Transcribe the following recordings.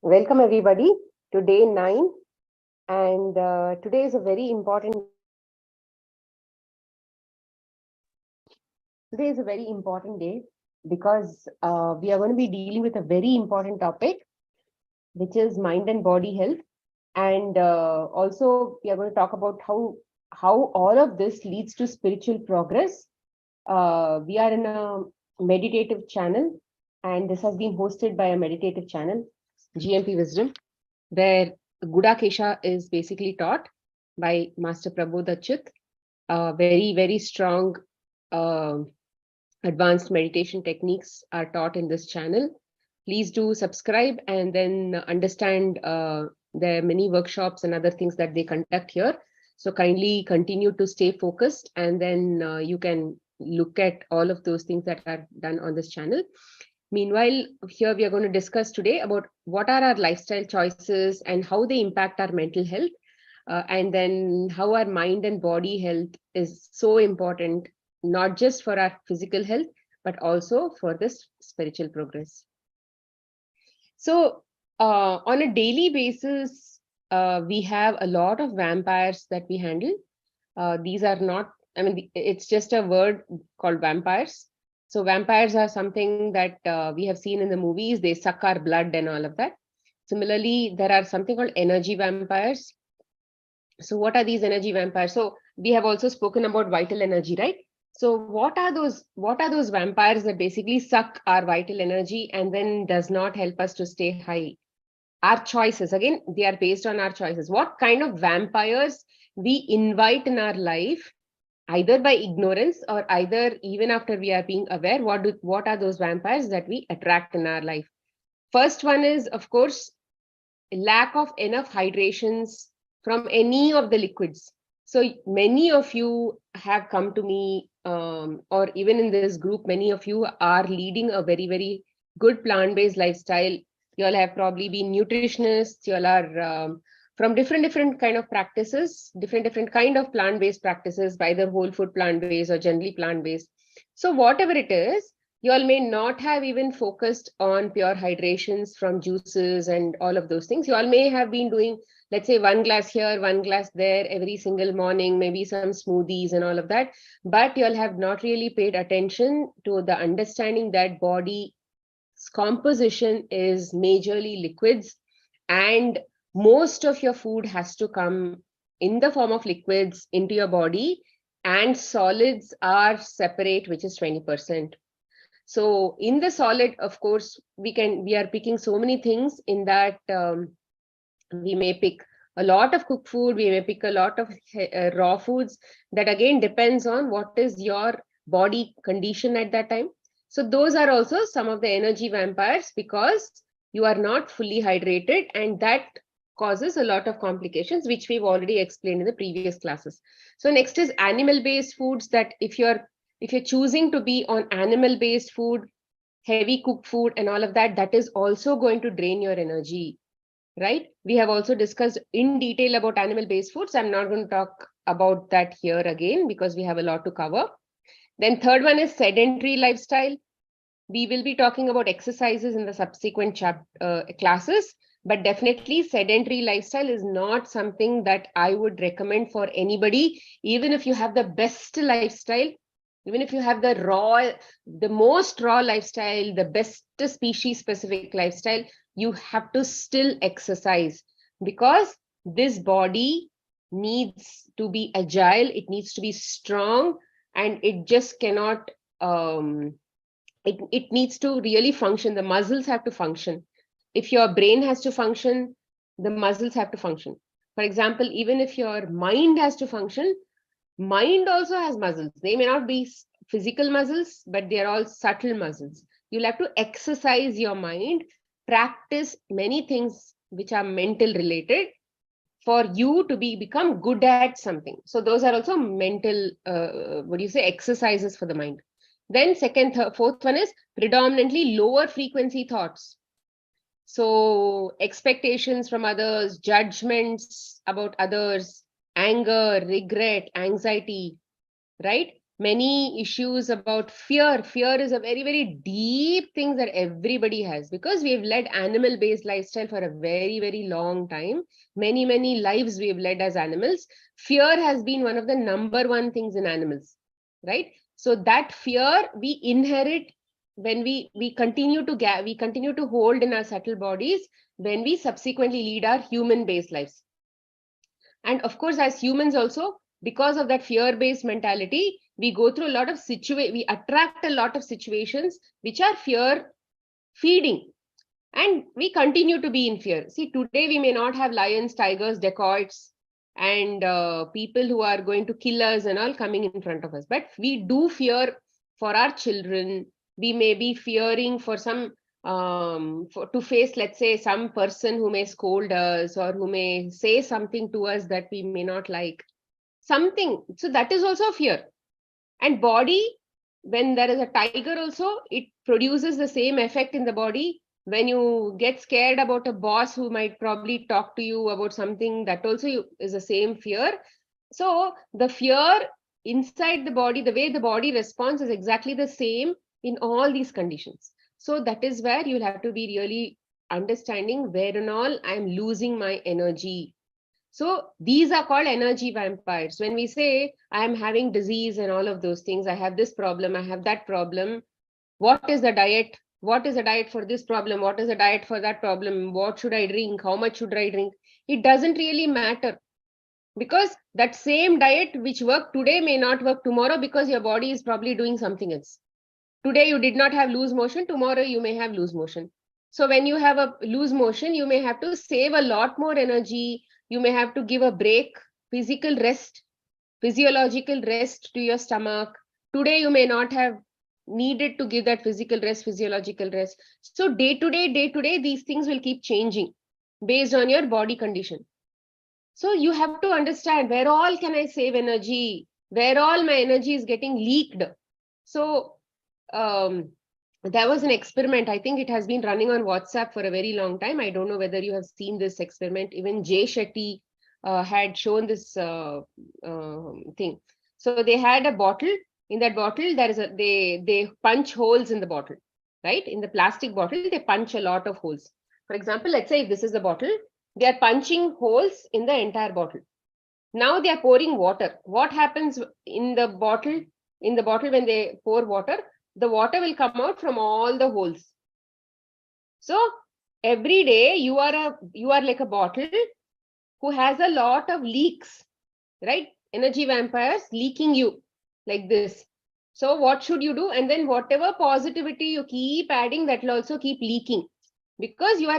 Welcome everybody to day 9, and today is a very important day because we are going to be dealing with a very important topic, which is mind and body health. And also we are going to talk about how all of this leads to spiritual progress. We are in a meditative channel, and this has been hosted by a meditative channel, GMP Wisdom, where Gudakesha is basically taught by Master Prabodh Achyutha. Very strong uh, advanced meditation techniques are taught in this channel. Please do subscribe and then understand the many workshops and other things that they conduct here. So kindly continue to stay focused, and then you can look at all of those things that are done on this channel. Meanwhile, here we are going to discuss today about what are our lifestyle choices and how they impact our mental health, and then how our mind and body health is so important, not just for our physical health, but also for this spiritual progress. So, on a daily basis, we have a lot of vampires that we handle. These are not, I mean, it's just a word called vampires. So vampires are something that we have seen in the movies. They suck our blood and all of that. Similarly, there are something called energy vampires. So what are these energy vampires? So we have also spoken about vital energy, right? So what are those vampires that basically suck our vital energy and then does not help us to stay high? Our choices, again, they are based on our choices. What kind of vampires we invite in our life, either by ignorance or either even after we are being aware, what are those vampires that we attract in our life? First one is, of course, lack of enough hydrations from any of the liquids. So many of you have come to me, or even in this group, many of you are leading a very good plant-based lifestyle. You all have probably been nutritionists. You all are from different kind of practices, different kind of plant-based practices, either whole food plant-based or generally plant-based. So whatever it is, you all may not have even focused on pure hydrations from juices and all of those things. You all may have been doing, let's say, one glass here, one glass there every single morning, maybe some smoothies and all of that. But you all have not really paid attention to the understanding that body's composition is majorly liquids, and most of your food has to come in the form of liquids into your body, and solids are separate, which is 20%. So in the solid, of course, we are picking so many things in that. We may pick a lot of cooked food, we may pick a lot of raw foods. That again depends on what is your body condition at that time. So those are also some of the energy vampires, because you are not fully hydrated, and that causes a lot of complications, which we've already explained in the previous classes. So next is animal based foods, that if you're choosing to be on animal based food, heavy cooked food and all of that, that is also going to drain your energy, right? We have also discussed in detail about animal based foods. I'm not going to talk about that here again because we have a lot to cover. Then third one is sedentary lifestyle. We will be talking about exercises in the subsequent classes, but definitely sedentary lifestyle is not something that I would recommend for anybody. Even if you have the best lifestyle, even if you have the most raw lifestyle, the best species specific lifestyle, you have to still exercise, because this body needs to be agile, it needs to be strong, and it just cannot it needs to really function. The muscles have to function. If your brain has to function, the muscles have to function. For example, even if your mind has to function, mind also has muscles. They may not be physical muscles, but they are all subtle muscles. You'll have to exercise your mind, practice many things which are mental related for you to become good at something. So those are also mental, exercises for the mind. Then second, third, fourth one is predominantly lower frequency thoughts. So expectations from others, judgments about others, anger, regret, anxiety, right? many issues about fear. Fear is a very, very deep thing that everybody has, because we have led animal-based lifestyle for a very, very long time. Many, many lives we have led as animals. Fear has been one of the number one things in animals, right? So that fear we inherit when we continue to hold in our subtle bodies when we subsequently lead our human-based lives. And of course, as humans also, because of that fear-based mentality, we go through a lot of we attract a lot of situations which are fear feeding. And we continue to be in fear. See, today we may not have lions, tigers, dacoits, and people who are going to kill us and all coming in front of us. But we do fear for our children. We may be fearing for some to face, let's say, some person who may scold us or who may say something to us that we may not like. Something. So that is also fear. And body, when there is a tiger also, it produces the same effect in the body. When you get scared about a boss who might probably talk to you about something, that also is the same fear. So the fear inside the body, the way the body responds is exactly the same in all these conditions. So that is where you'll have to be really understanding where and all I'm losing my energy. So these are called energy vampires. When we say I'm having disease and all of those things, I have this problem, I have that problem. What is the diet? What is the diet for this problem? What is the diet for that problem? What should I drink? How much should I drink? It doesn't really matter, because that same diet which worked today may not work tomorrow, because your body is probably doing something else. Today you did not have loose motion, tomorrow you may have loose motion. So when you have a loose motion, you may have to save a lot more energy. You may have to give a break, physical rest, physiological rest to your stomach. Today you may not have needed to give that physical rest, physiological rest. So day to day, these things will keep changing based on your body condition. So you have to understand where all can I save energy, where all my energy is getting leaked. So there was an experiment. I think it has been running on WhatsApp for a very long time. I don't know whether you have seen this experiment. Even Jay Shetty had shown this thing. So they had a bottle. In that bottle, there is they punch holes in the bottle, right? In the plastic bottle, they punch a lot of holes. For example, let's say if this is the bottle, they are punching holes in the entire bottle. Now they are pouring water. What happens in the bottle? In the bottle, when they pour water, the water will come out from all the holes. So every day you are like a bottle who has a lot of leaks, right? Energy vampires leaking you like this. So what should you do? And then whatever positivity you keep adding, that will also keep leaking, because you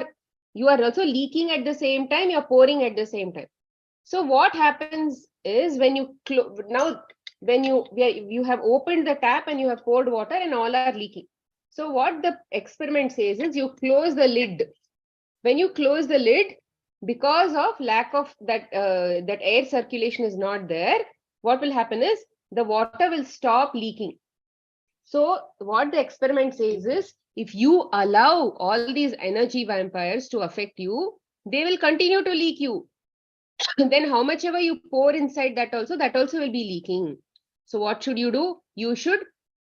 are also leaking at the same time, you're pouring at the same time. So what happens is when you when you have opened the tap and you have poured water and all are leaking. So what the experiment says is you close the lid. When you close the lid, because of lack of that that air circulation is not there, what will happen is the water will stop leaking. So what the experiment says is, if you allow all these energy vampires to affect you, they will continue to leak you. Then how much ever you pour inside that also will be leaking. So what should you do? You should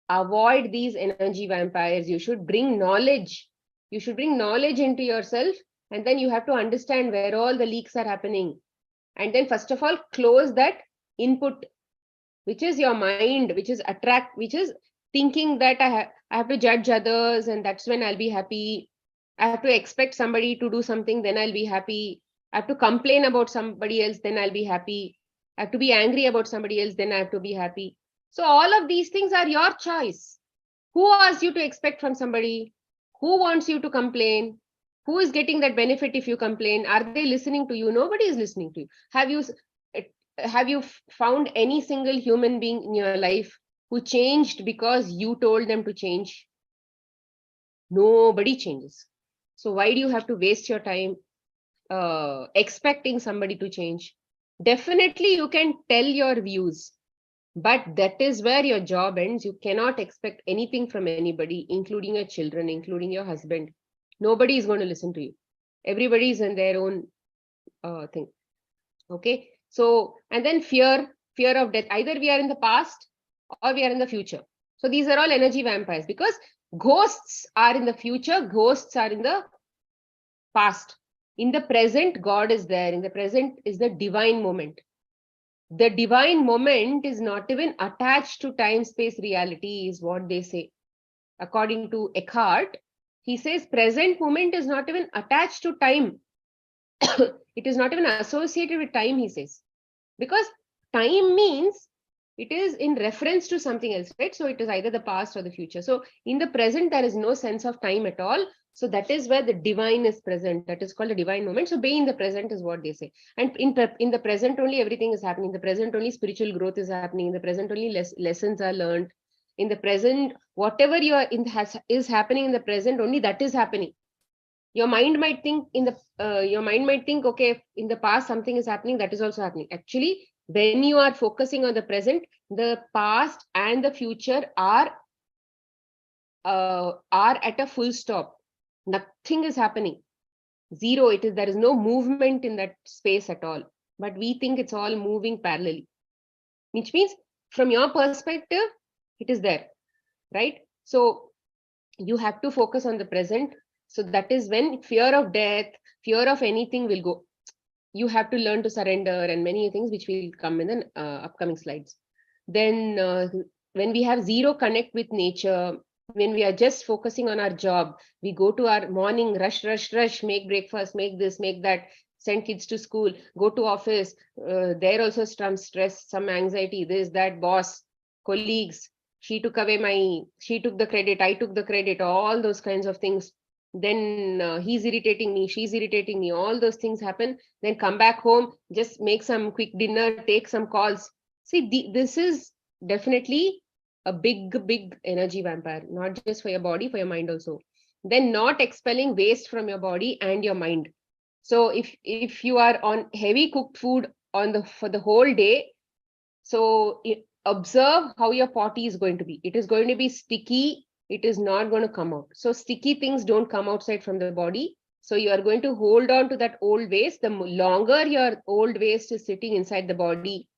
avoid these energy vampires. You should bring knowledge. You should bring knowledge into yourself, and then you have to understand where all the leaks are happening. And then first of all, close that input, which is your mind, which is thinking that I have to judge others, and that's when I'll be happy. I have to expect somebody to do something, then I'll be happy. I have to complain about somebody else, then I'll be happy. I have to be angry about somebody else, then I have to be happy. So all of these things are your choice. Who asked you to expect from somebody? Who wants you to complain? Who is getting that benefit if you complain? Are they listening to you? Nobody is listening to you. Have you found any single human being in your life who changed because you told them to change? Nobody changes. So why do you have to waste your time expecting somebody to change? Definitely you can tell your views, but that is where your job ends. You cannot expect anything from anybody, including your children, including your husband. Nobody is going to listen to you. Everybody is in their own thing. Okay. So, and then fear of death. Either we are in the past or we are in the future. So these are all energy vampires, because ghosts are in the future, ghosts are in the past. In the present, God is there. In the present is the divine moment. The divine moment is not even attached to time, space, reality, is what they say. According to Eckhart, he says present moment is not even attached to time. It is not even associated with time, he says. Because time means it is in reference to something else, right? So it is either the past or the future. So in the present, there is no sense of time at all. So that is where the divine is present. That is called the divine moment. So be in the present is what they say. And in the present only everything is happening. In the present only spiritual growth is happening. In the present only lessons are learned. In the present, whatever you are in is happening in the present, only that is happening. Your mind might think okay, in the past something is happening, that is also happening. Actually, when you are focusing on the present, the past and the future are at a full stop. Nothing is happening. Zero. There is no movement in that space at all. But we think it's all moving parallelly. Which means from your perspective, it is there, right? So you have to focus on the present. So that is when fear of death, fear of anything will go. You have to learn to surrender and many things which will come in the upcoming slides. Then when we have zero connect with nature, when we are just focusing on our job, we go to our morning, rush, make breakfast, make this, make that, send kids to school, go to office. There also some stress, some anxiety, this, that, boss, colleagues, she took the credit, I took the credit, all those kinds of things. Then he's irritating me, she's irritating me, all those things happen. Then come back home, just make some quick dinner, take some calls. See, this is definitely a big energy vampire, not just for your body, for your mind also. Then not expelling waste from your body and your mind. So if you are on heavy cooked food for the whole day, so observe how your potty is going to be. It is going to be sticky. It is not going to come out. So sticky things don't come outside from the body. So you are going to hold on to that old waste. The longer your old waste is sitting inside the body,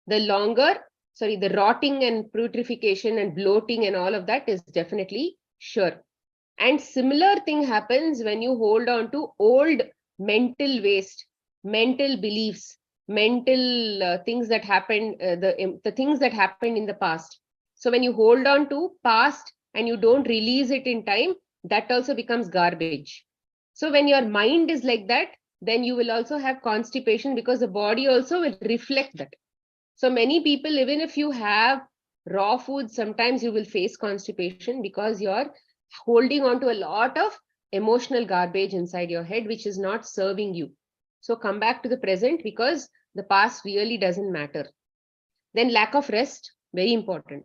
the rotting and putrefaction and bloating and all of that is definitely sure. And similar thing happens when you hold on to old mental waste, mental beliefs, mental things that happened, the things that happened in the past. So when you hold on to past and you don't release it in time, that also becomes garbage. So when your mind is like that, then you will also have constipation, because the body also will reflect that. So many people, even if you have raw food, sometimes you will face constipation because you're holding on to a lot of emotional garbage inside your head, which is not serving you. So come back to the present, because the past really doesn't matter. Then lack of rest, very important.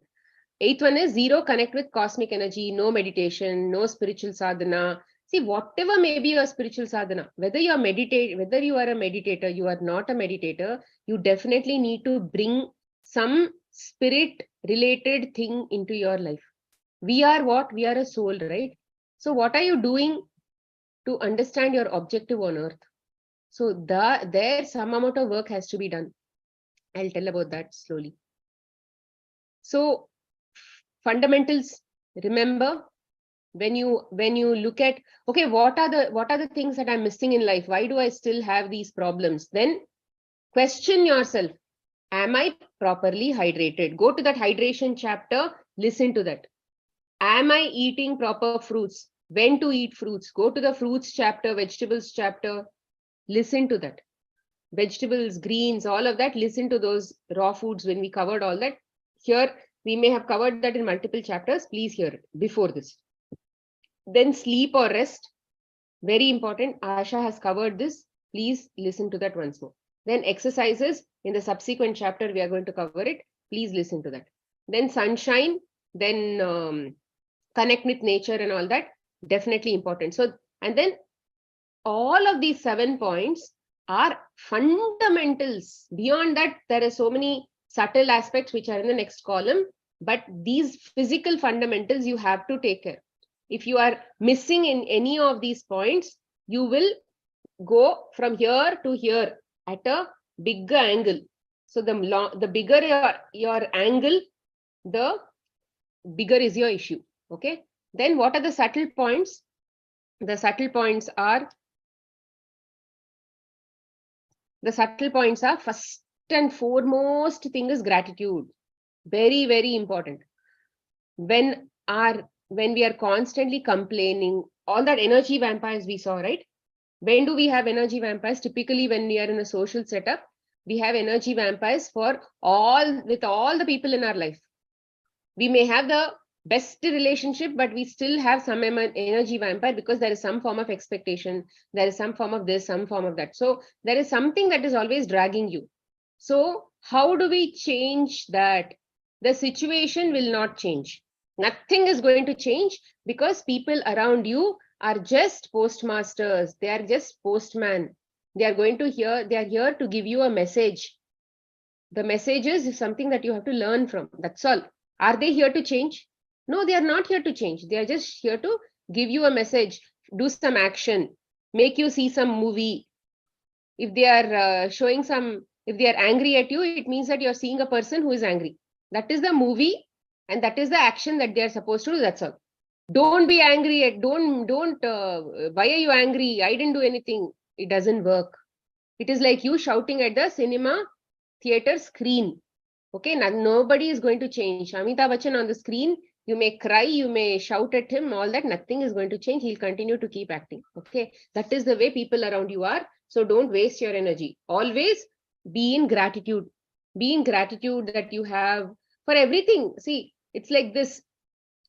8th one is zero connect with cosmic energy, no meditation, no spiritual sadhana. See, whatever may be your spiritual sadhana, whether you are a meditator, you are not a meditator, you definitely need to bring some spirit related thing into your life. We are what? We are a soul, right? So what are you doing to understand your objective on earth? So there some amount of work has to be done. I'll tell about that slowly. So fundamentals, remember, when you look at, okay, what are the things that I'm missing in life? Why do I still have these problems? Then question yourself, am I properly hydrated? Go to that hydration chapter, listen to that. Am I eating proper fruits? When to eat fruits? Go to the fruits chapter, vegetables chapter, listen to that. Vegetables, greens, all of that, listen to those raw foods. When we covered all that, here we may have covered that in multiple chapters. Please hear it before this. Then sleep or rest, very important. Asha has covered this. Please listen to that once more. Then exercises, in the subsequent chapter we are going to cover it. Please listen to that. Then sunshine, then connect with nature and all that, definitely important. So, and then all of these 7 points are fundamentals. Beyond that, there are so many subtle aspects which are in the next column, but these physical fundamentals you have to take care. If you are missing in any of these points, you will go from here to here at a bigger angle. So the bigger your angle, the bigger is your issue. Okay. Then what are the subtle points? The subtle points are first and foremost thing is gratitude. Very, very important. When we are constantly complaining, all that energy vampires we saw, right? When do we have energy vampires? Typically, when we are in a social setup, we have energy vampires with all the people in our life. We may have the best relationship, but we still have some energy vampire because there is some form of expectation. There is some form of this, some form of that. So there is something that is always dragging you. So how do we change that? The situation will not change. Nothing is going to change because people around you are just postmasters. They are just postman. They are here to give you a message. The message is something that you have to learn from. That's all. Are they here to change? No, they are not here to change. They are just here to give you a message, do some action, make you see some movie. If they are if they are angry at you, it means that you're seeing a person who is angry. That is the movie and that is the action that they are supposed to do. That's all. Don't be angry at, why are you angry? I didn't do anything. It doesn't work. It is like you shouting at the cinema theater screen. Okay, nobody is going to change. Amitabh Bachchan on the screen, you may cry, you may shout at him, all that, nothing is going to change. He'll continue to keep acting. Okay, that is the way people around you are. So don't waste your energy. Always be in gratitude. Be in gratitude that you have for everything. See, it's like this.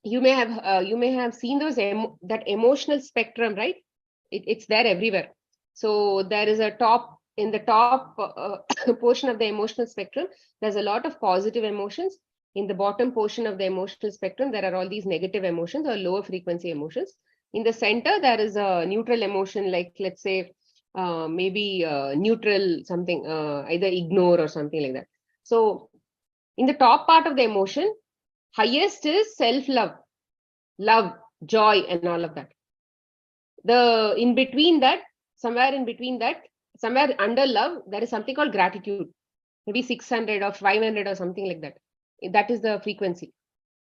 You may have seen those that emotional spectrum, right? It's there everywhere. So there is in the top portion of the emotional spectrum, there's a lot of positive emotions. In the bottom portion of the emotional spectrum, there are all these negative emotions or lower frequency emotions. In the center, there is a neutral emotion, like let's say maybe neutral something, either ignore or something like that. So in the top part of the emotion, highest is self-love, love, joy, and all of that. Somewhere under love, there is something called gratitude, maybe 600 or 500 or something like that. That is the frequency.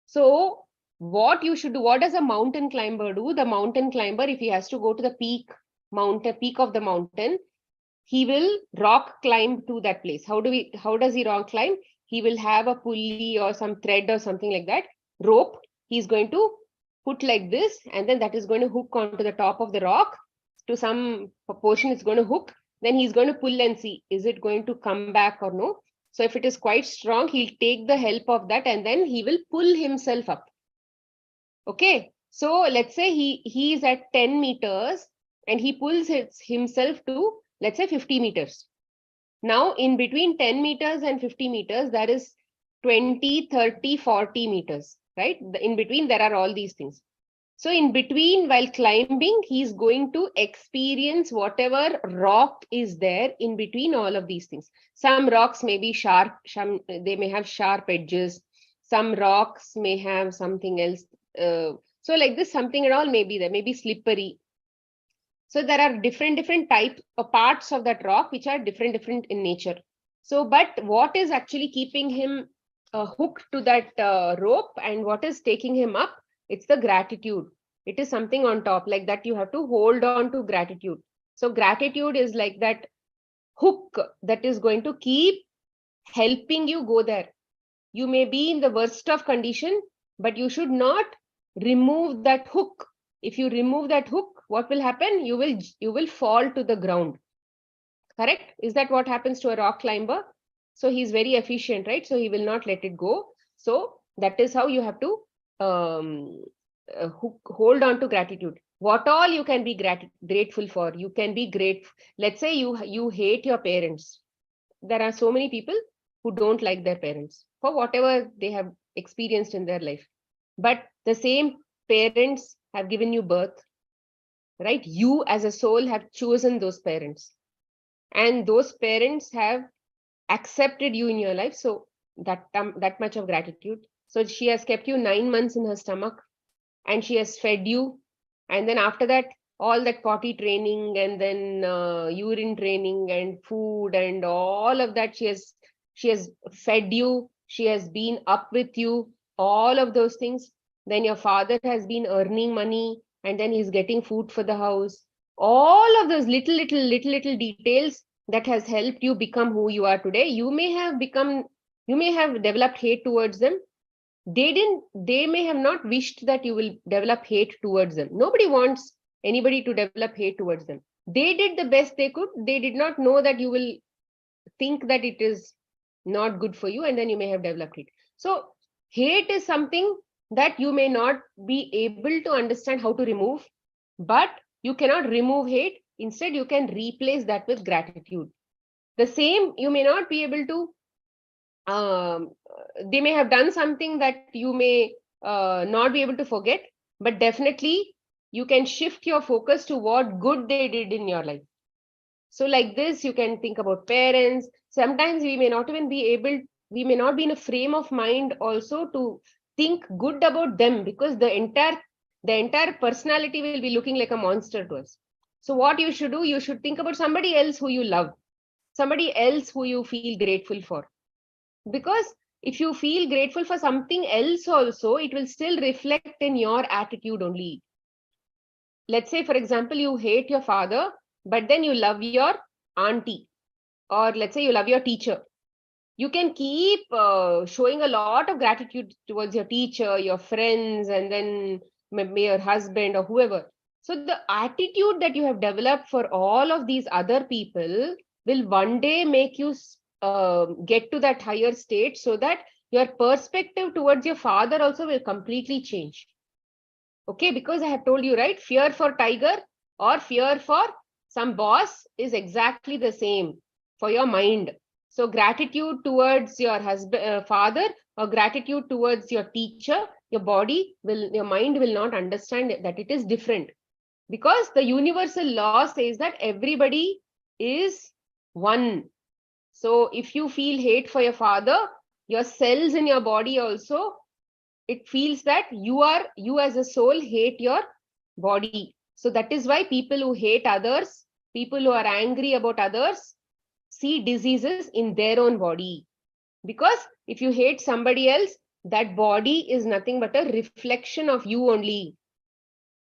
So what you should do, what does a mountain climber do? The mountain climber, if he has to go to the peak of the mountain, he will rock climb to that place. How does he rock climb? He will have a pulley or some thread or something like that, rope. He's going to put like this, and then that is going to hook onto the top of the rock. To some portion it's going to hook. Then he's going to pull and see, is it going to come back or no? So if it is quite strong, he'll take the help of that and then he will pull himself up. Okay. So let's say he is at 10 meters and he pulls himself to, let's say, 50 meters. Now, in between 10 meters and 50 meters, there is 20, 30, 40 meters, right? In between, there are all these things. So in between, while climbing, he's going to experience whatever rock is there in between all of these things. Some rocks may be sharp, they may have sharp edges. Some rocks may have something else. So like this, something and all may be there, maybe slippery. So there are different types or parts of that rock which are different in nature. So, but what is actually keeping him hooked to that rope and what is taking him up? It's the gratitude. It is something on top, like that you have to hold on to gratitude. So gratitude is like that hook that is going to keep helping you go there. You may be in the worst of condition, but you should not remove that hook. If you remove that hook, what will happen? You will fall to the ground. Correct? Is that what happens to a rock climber? So he's very efficient, right? So he will not let it go. So that is how you have to hold on to gratitude. What all you can be grateful for. You can be grateful. Let's say you hate your parents. There are so many people who don't like their parents for whatever they have experienced in their life. But the same parents have given you birth, right? You as a soul have chosen those parents. And those parents have accepted you in your life. So that much of gratitude. So she has kept you 9 months in her stomach and she has fed you. And then after that, all that potty training and then urine training and food and all of that, she has fed you. She has been up with you. all of those things. Then your father has been earning money and then he's getting food for the house. All of those little details that has helped you become who you are today. You may have developed hate towards them. They may have not wished that you will develop hate towards them. Nobody wants anybody to develop hate towards them. They did the best they could. They did not know that you will think that it is not good for you, and then you may have developed it. So hate is something that you may not be able to understand how to remove, but you cannot remove hate. Instead, you can replace that with gratitude. The same, you may not be able to, they may have done something that you may not be able to forget, but definitely you can shift your focus to what good they did in your life. So like this, you can think about parents. Sometimes we may not be in a frame of mind also to think good about them, because the entire personality will be looking like a monster to us. So what you should do, you should think about somebody else who you love, somebody else who you feel grateful for. Because if you feel grateful for something else also, it will still reflect in your attitude only. Let's say, for example, you hate your father, but then you love your auntie, or let's say you love your teacher. You can keep showing a lot of gratitude towards your teacher, your friends, and then maybe your husband or whoever. So the attitude that you have developed for all of these other people will one day make you get to that higher state, so that your perspective towards your father also will completely change. Okay, because I have told you, right? Fear for tiger or fear for some boss is exactly the same for your mind. So gratitude towards your husband, father, or gratitude towards your teacher, your mind will not understand that it is different. Because the universal law says that everybody is one. So if you feel hate for your father, your cells in your body also, it feels that you as a soul hate your body. So that is why people who hate others, people who are angry about others, see diseases in their own body. Because if you hate somebody else, that body is nothing but a reflection of you only.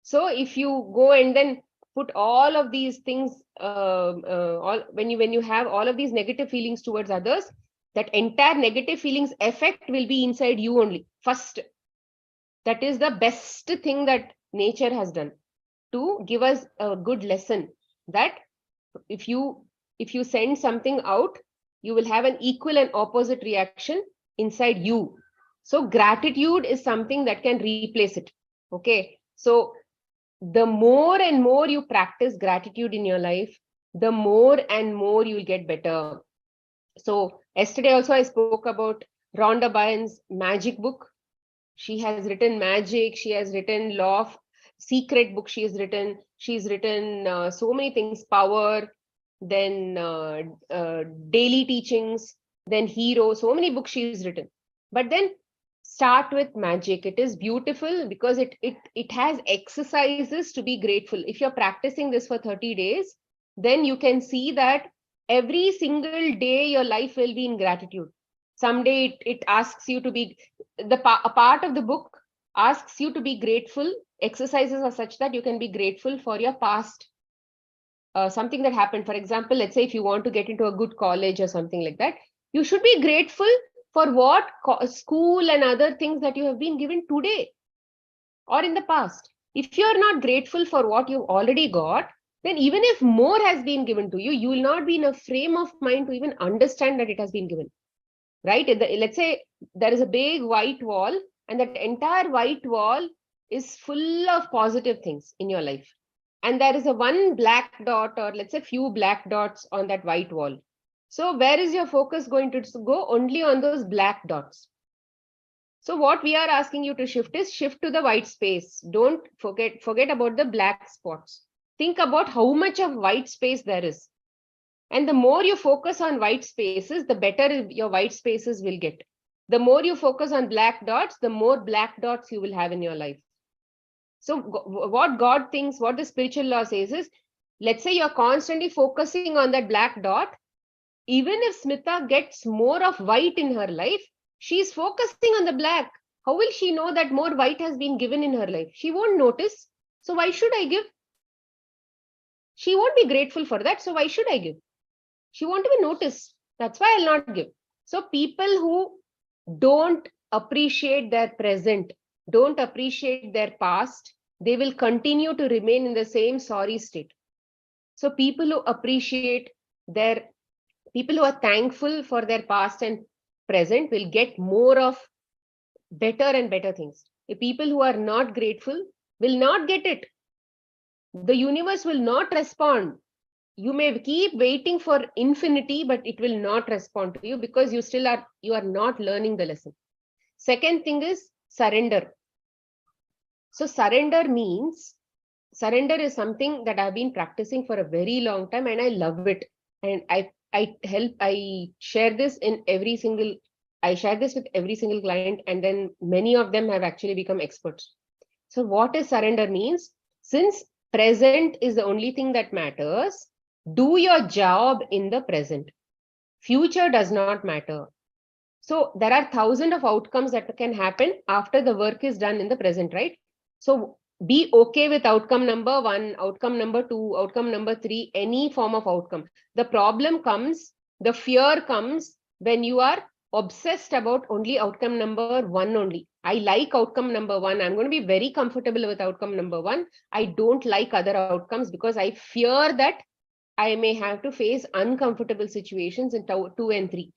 So if you go and then put all of these things, when you have all of these negative feelings towards others, that entire negative feelings effect will be inside you only first. That is the best thing that nature has done, to give us a good lesson, that if you send something out, you will have an equal and opposite reaction inside you. So gratitude is something that can replace it. Okay, so the more and more you practice gratitude in your life, the more and more you will get better. So yesterday also I spoke about Rhonda Byrne's magic book. She has written magic, she has written law of secret book, she's written so many things, power, then daily teachings, then hero, so many books she's written. But then start with magic. It is beautiful because it has exercises to be grateful. If you're practicing this for 30 days, then you can see that every single day your life will be in gratitude. Someday it asks you to be, a part of the book asks you to be grateful. Exercises are such that you can be grateful for your past, something that happened. For example, let's say if you want to get into a good college or something like that, you should be grateful for what school and other things that you have been given today or in the past. If you're not grateful for what you've already got, then even if more has been given to you, you will not be in a frame of mind to even understand that it has been given. Right? Let's say there is a big white wall, and that entire white wall is full of positive things in your life. And there is a one black dot, or let's say few black dots on that white wall. So where is your focus going to go? Only on those black dots. So what we are asking you to shift to the white space. Don't forget about the black spots. Think about how much of white space there is. And the more you focus on white spaces, the better your white spaces will get. The more you focus on black dots, the more black dots you will have in your life. So what God thinks, what the spiritual law says is, let's say you're constantly focusing on that black dot. Even if Smita gets more of white in her life, she's focusing on the black. How will she know that more white has been given in her life? She won't notice. So why should I give? She won't be grateful for that. So why should I give? She won't even notice. That's why I'll not give. So people who don't appreciate their present, don't appreciate their past, they will continue to remain in the same sorry state. So people who appreciate their, people who are thankful for their past and present will get more of better and better things. The people who are not grateful will not get it. The universe will not respond. You may keep waiting for infinity, but it will not respond to you because you are not learning the lesson. Second thing is surrender. So surrender is something that I've been practicing for a very long time and I love it. And I share this with every single client, and then many of them have actually become experts. So what is surrender means? Since present is the only thing that matters, do your job in the present. Future does not matter. So there are thousands of outcomes that can happen after the work is done in the present, right? So be okay with outcome number 1, outcome number 2, outcome number 3, any form of outcome. The problem comes, the fear comes when you are obsessed about only outcome number 1 only. I like outcome number 1. I'm going to be very comfortable with outcome number 1. I don't like other outcomes because I fear that I may have to face uncomfortable situations in 2 and 3.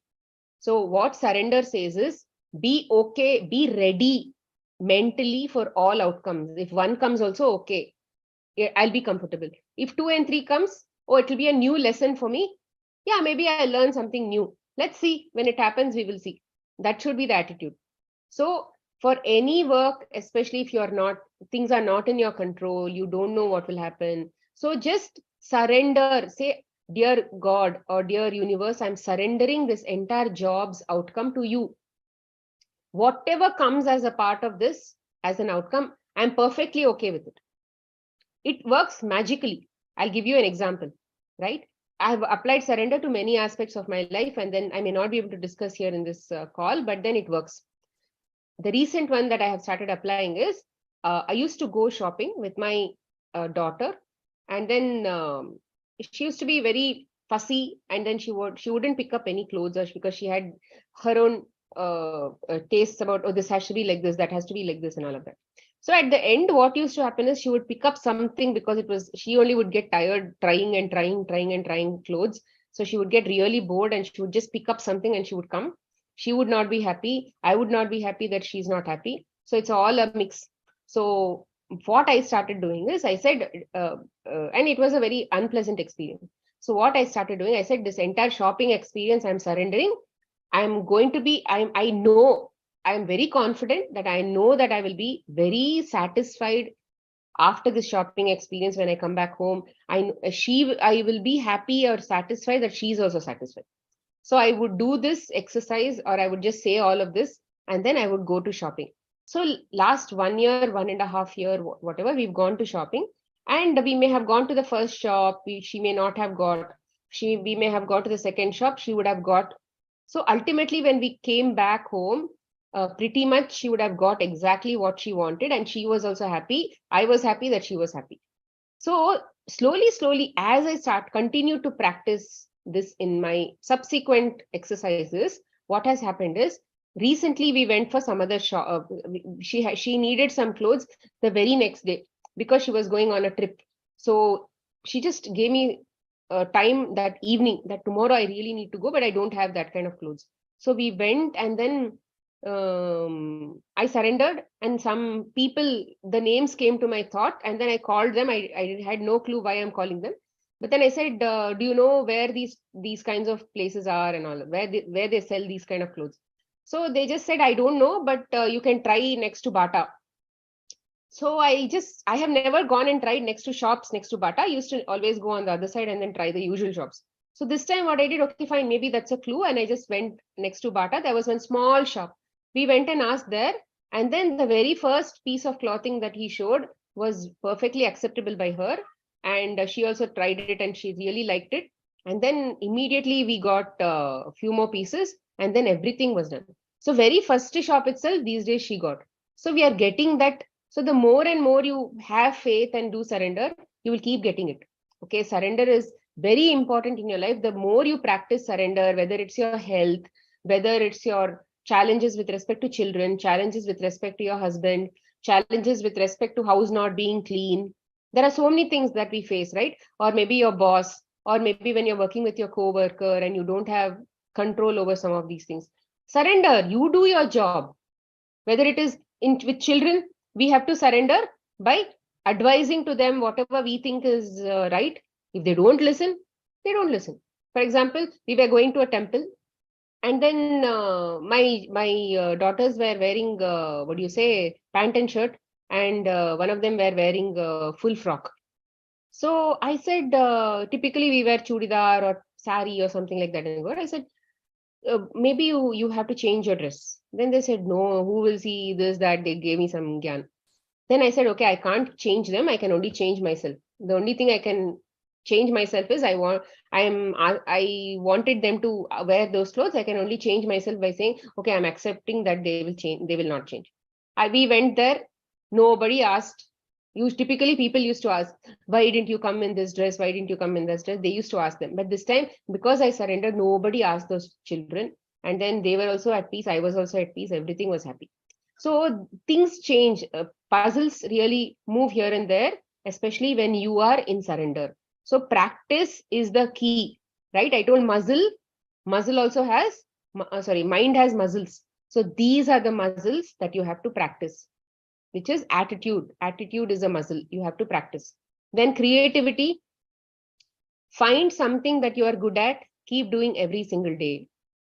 So what surrender says is, be okay, be ready mentally for all outcomes. If 1 comes also, okay, I'll be comfortable. If 2 and 3 comes, oh, it will be a new lesson for me. Yeah, maybe I'll learn something new. Let's see. When it happens, we will see. That should be the attitude. So for any work, especially if things are not in your control, you don't know what will happen. So just surrender. Say, dear God or dear universe, I'm surrendering this entire job's outcome to you. Whatever comes as a part of this, as an outcome, I'm perfectly okay with it. It works magically. I'll give you an example, right? I've applied surrender to many aspects of my life, and then I may not be able to discuss here in this call, but then it works. The recent one that I have started applying is, I used to go shopping with my daughter, and then she used to be very fussy, and then she wouldn't pick up any clothes because she had her own tastes about, oh, this has to be like this, that has to be like this, and all of that. So at the end, what used to happen is she would pick up something because she only would get tired trying clothes. So she would get really bored and she would just pick up something and she would come. She would not be happy. I would not be happy that she's not happy. So it's all a mix. So what I started doing is I said, and it was a very unpleasant experience. So what I started doing, I said, this entire shopping experience, I'm surrendering. I know, I'm very confident that I know that I will be very satisfied after this shopping experience. When I come back home, I will be happy or satisfied that she's also satisfied. So I would do this exercise, or I would just say all of this, and then I would go to shopping. So last 1 year, 1.5 years, whatever, we've gone to shopping, and we may have gone to the first shop. She may not have got. We may have got to the second shop. She would have got. So ultimately, when we came back home, pretty much she would have got exactly what she wanted, and she was also happy. I was happy that she was happy. So slowly, as I continue to practice this in my subsequent exercises, what has happened is, recently we went for some other shop. She needed some clothes the very next day because she was going on a trip. So she just gave me time that evening that tomorrow I really need to go, but I don't have that kind of clothes. So we went, and then I surrendered, and some people, the names came to my thought, and then I called them. I had no clue why I'm calling them. But then I said, do you know where these kinds of places are and all, where they sell these kind of clothes? So they just said, I don't know, but you can try next to Bata. So I have never gone and tried next to shops next to Bata. I used to always go on the other side and then try the usual shops. So this time what I did, okay, fine, maybe that's a clue. And I just went next to Bata. There was one small shop. We went and asked there. And then the very first piece of clothing that he showed was perfectly acceptable by her. And she also tried it and she really liked it. And then immediately we got a few more pieces, and then everything was done. So very first shop itself, these days she got. So we are getting that. So the more and more you have faith and do surrender, you will keep getting it. Okay, surrender is very important in your life. The more you practice surrender, whether it's your health, whether it's your challenges with respect to children, challenges with respect to your husband, challenges with respect to house not being clean. There are so many things that we face, right? Or maybe your boss, or maybe when you're working with your coworker and you don't have control over some of these things. Surrender, you do your job. Whether it is with children, we have to surrender by advising to them whatever we think is right. If they don't listen, they don't listen. For example, we were going to a temple, and then my daughters were wearing what do you say, pant and shirt, and one of them were wearing full frock. So I said, typically we wear chudidar or sari or something like that. And I said, maybe you have to change your dress. Then they said, no, who will see this, that. They gave me some gyan. Then I said, okay, I can't change them. I can only change myself. The only thing I can change myself is I wanted them to wear those clothes. I can only change myself by saying, okay, I'm accepting that they will change. They will not change. We went there. Nobody asked. Typically people used to ask, why didn't you come in this dress? Why didn't you come in this dress? They used to ask them. But this time, because I surrendered, nobody asked those children. And then they were also at peace. I was also at peace. Everything was happy. So things change. Puzzles really move here and there, especially when you are in surrender. So practice is the key, right? I told muscle also has, mind has muscles. So these are the muscles that you have to practice, which is attitude. Attitude is a muscle you have to practice. Then creativity, find something that you are good at, keep doing every single day.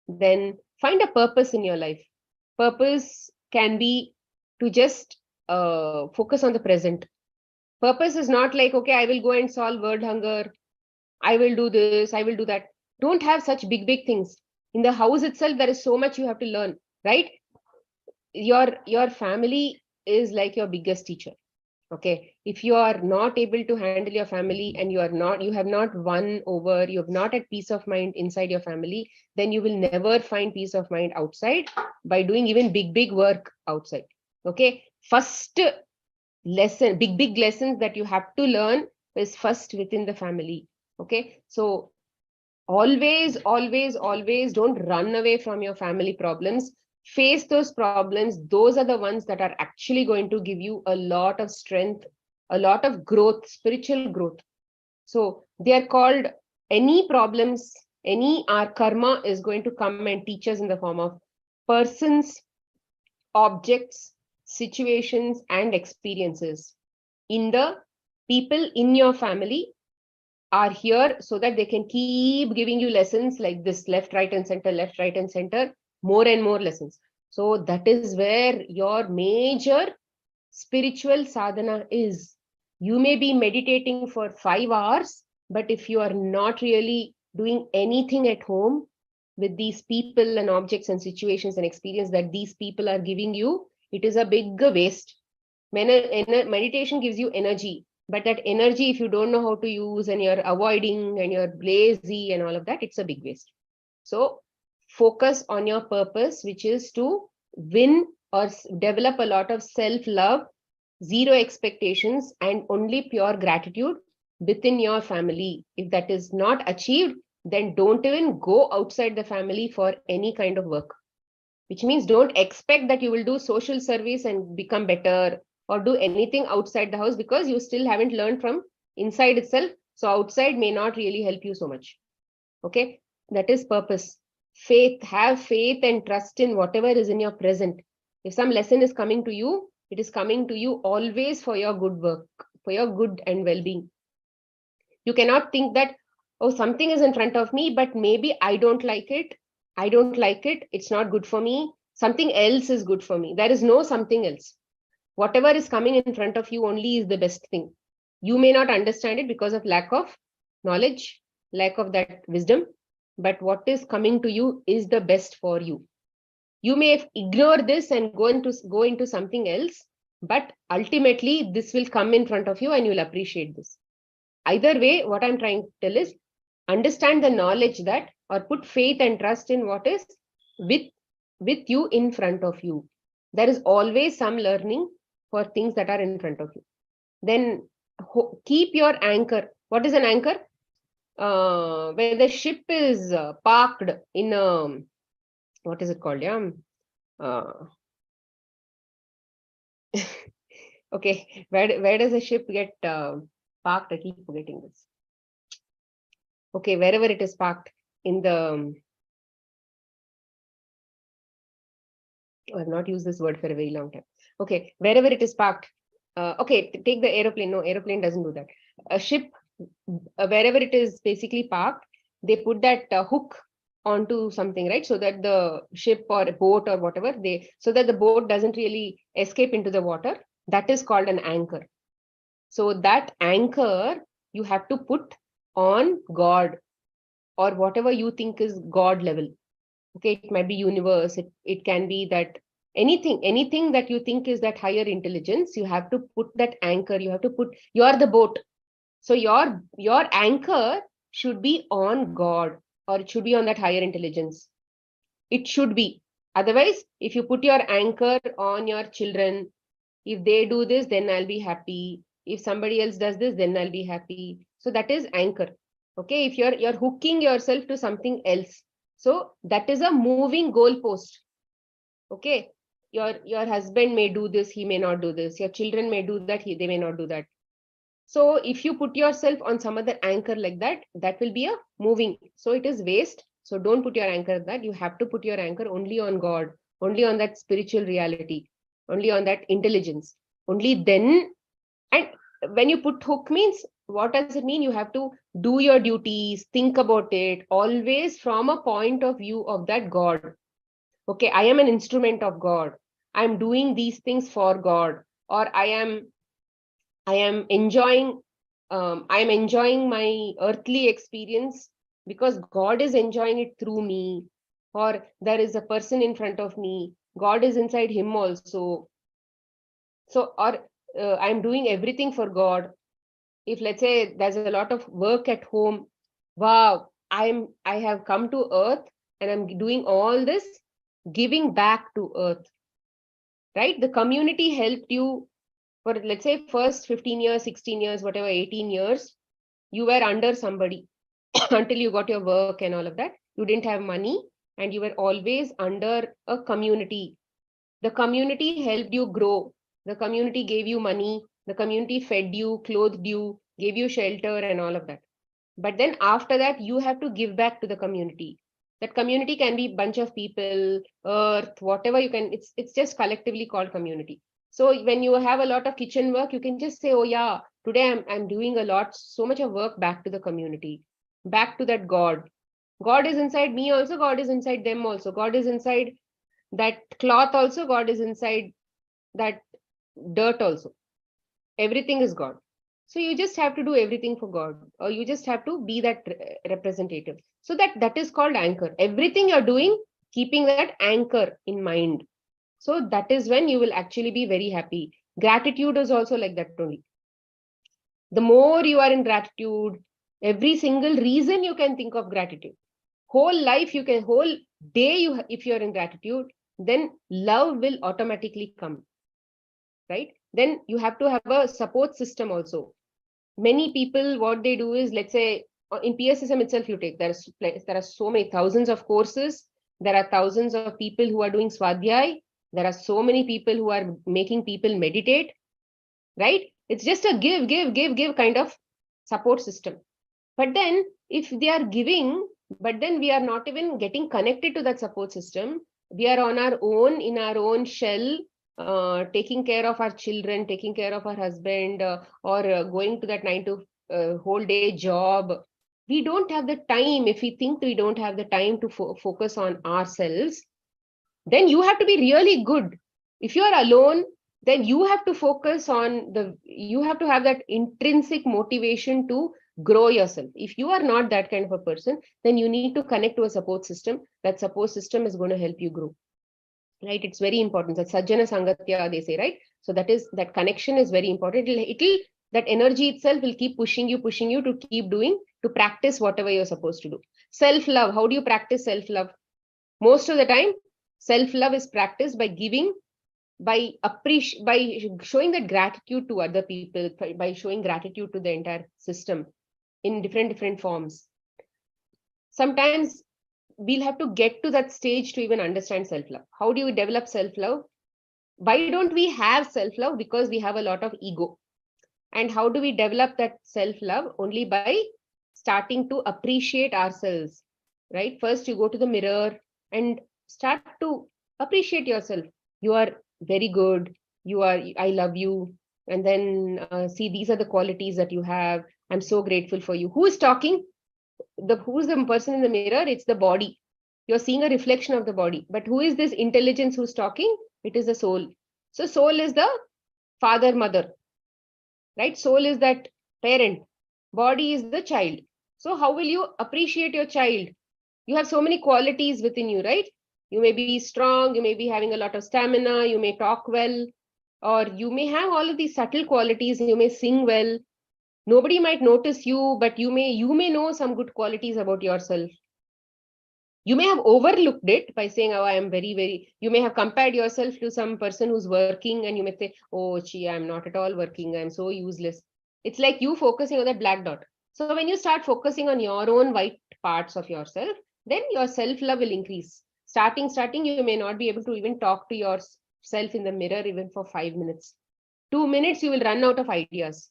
Then find a purpose in your life. Purpose can be to just focus on the present. Purpose is not like, okay, I will go and solve world hunger. I will do this, I will do that. Don't have such big things. In the house itself, there is so much you have to learn, right? Your family is like your biggest teacher. Okay, if you are not able to handle your family and you have not won over, you have not had peace of mind inside your family, then you will never find peace of mind outside by doing even big work outside. Okay, first lesson, big lessons that you have to learn is first within the family. Okay, so always don't run away from your family problems. Face those problems. Those are the ones that are actually going to give you a lot of strength, a lot of growth, spiritual growth. So they are called, any problems, our karma is going to come and teach us in the form of persons, objects, situations, and experiences. In the people in your family are here so that they can keep giving you lessons like this, left, right, and center, more and more lessons. So that is where your major spiritual sadhana is. You may be meditating for 5 hours, but if you are not really doing anything at home with these people and objects and situations and experience that these people are giving you, it is a big waste. Meditation gives you energy, but that energy, if you don't know how to use and you're avoiding and you're lazy and all of that, it's a big waste. So focus on your purpose, which is to win or develop a lot of self-love, zero expectations, and only pure gratitude within your family. If that is not achieved, then don't even go outside the family for any kind of work. Which means don't expect that you will do social service and become better or do anything outside the house, because you still haven't learned from inside itself. So outside may not really help you so much. Okay, that is purpose. Faith, have faith and trust in whatever is in your present. If some lesson is coming to you, it is coming to you always for your good work, for your good and well-being. You cannot think that, oh, something is in front of me, but maybe I don't like it. It's not good for me. Something else is good for me. There is no something else. Whatever is coming in front of you only is the best thing. You may not understand it because of lack of knowledge, lack of that wisdom, but what is coming to you is the best for you. You may ignore this and go into something else, but ultimately this will come in front of you and you'll appreciate this. Either way, what I'm trying to tell is, understand the knowledge that, or put faith and trust in what is with with you, in front of you. There is always some learning for things that are in front of you. Then keep your anchor. What is an anchor? Where the ship is parked in a, what is it called? Yeah. Okay, where does a ship get parked? I keep forgetting this. Okay, wherever it is parked in the, I have not used this word for a very long time. Okay, wherever it is parked. Okay, take the aeroplane. No, aeroplane doesn't do that. A ship, wherever it is basically parked, they put that hook onto something, right? So that the ship or a boat or whatever, so that the boat doesn't really escape into the water. That is called an anchor. So that anchor you have to put on God, or whatever you think is God level. Okay, it might be universe, it can be that anything that you think is that higher intelligence, you have to put that anchor, you are the boat. So your anchor should be on God, or it should be on that higher intelligence. It should be. Otherwise, if you put your anchor on your children, if they do this, then I'll be happy. If somebody else does this, then I'll be happy. So that is anchor. Okay, if you're hooking yourself to something else, so that is a moving goalpost. Okay, your husband may do this, he may not do this. Your children may do that, they may not do that. So if you put yourself on some other anchor like that, that will be a moving. So it is waste. So don't put your anchor that. You have to put your anchor only on God, only on that spiritual reality, only on that intelligence. Only then. And when you put hook means, what does it mean? You have to do your duties, think about it, always from a point of view of that God. Okay, I am an instrument of God. I'm doing these things for God, or I am enjoying my earthly experience because God is enjoying it through me, or there is a person in front of me, God is inside him also. So, or I'm doing everything for God. If let's say there's a lot of work at home, wow, I have come to earth and I'm doing all this, giving back to earth, right? The community helped you for, let's say, first 15 years, 16 years, whatever, 18 years, you were under somebody until you got your work and all of that. You didn't have money and you were always under a community. The community helped you grow. The community gave you money. The community fed you, clothed you, gave you shelter and all of that. But then after that, you have to give back to the community. That community can be bunch of people, earth, whatever you can. It's just collectively called community. So when you have a lot of kitchen work, you can just say, oh yeah, today I'm doing a lot, so much of work back to the community, back to that God. God is inside me also, God is inside them also. God is inside that cloth also, God is inside that dirt also. Everything is God. So you just have to do everything for God, or you just have to be that representative. So that is called anchor. Everything you're doing, keeping that anchor in mind. So that is when you will actually be very happy. Gratitude is also like that only. The more you are in gratitude, every single reason you can think of gratitude. Whole life you can, whole day if you're in gratitude, then love will automatically come. Right? Then you have to have a support system also. Many people, what they do is, let's say, in PSSM itself, you take, there are so many thousands of courses. There are thousands of people who are doing Swadhyay. There are so many people who are making people meditate, right? It's just a give kind of support system. But then if they are giving, but then we are not even getting connected to that support system, we are on our own, in our own shell, taking care of our children, taking care of our husband, or going to that 9 to whole day job. We don't have the time. If we think we don't have the time to focus on ourselves, then you have to be really good. If you are alone, then you have to focus on you have to have that intrinsic motivation to grow yourself. If you are not that kind of a person, then you need to connect to a support system. That support system is going to help you grow. Right? It's very important. That Sajjana Sangatya, they say, right? So that connection is very important. It'll that energy itself will keep pushing you to keep doing, to practice whatever you're supposed to do. Self-love. How do you practice self-love? Most of the time, Self-love is practiced by giving, by showing that gratitude to other people, by showing gratitude to the entire system in different forms. Sometimes we'll have to get to that stage to even understand self-love. How do you develop self-love? Why don't we have self-love? Because we have a lot of ego. And how do we develop that self-love? Only by starting to appreciate ourselves, right? First, you go to the mirror and start to appreciate yourself. You are very good. I love you. And then see, these are the qualities that you have. I'm so grateful for you. Who is talking? Who's the person in the mirror? It's the body. You're seeing a reflection of the body. But who is this intelligence who's talking? It is the soul. So soul is the father, mother, right? Soul is that parent. Body is the child. So how will you appreciate your child? You have so many qualities within you, right? You may be strong, you may be having a lot of stamina, you may talk well, or you may have all of these subtle qualities, you may sing well. Nobody might notice you, but you may know some good qualities about yourself. You may have overlooked it by saying, oh, I am very, you may have compared yourself to some person who's working, and you may say, oh, gee, I'm not at all working, I'm so useless. It's like you focusing on that black dot. So when you start focusing on your own white parts of yourself, then your self-love will increase. Starting, you may not be able to even talk to yourself in the mirror even for 5 minutes. 2 minutes, you will run out of ideas.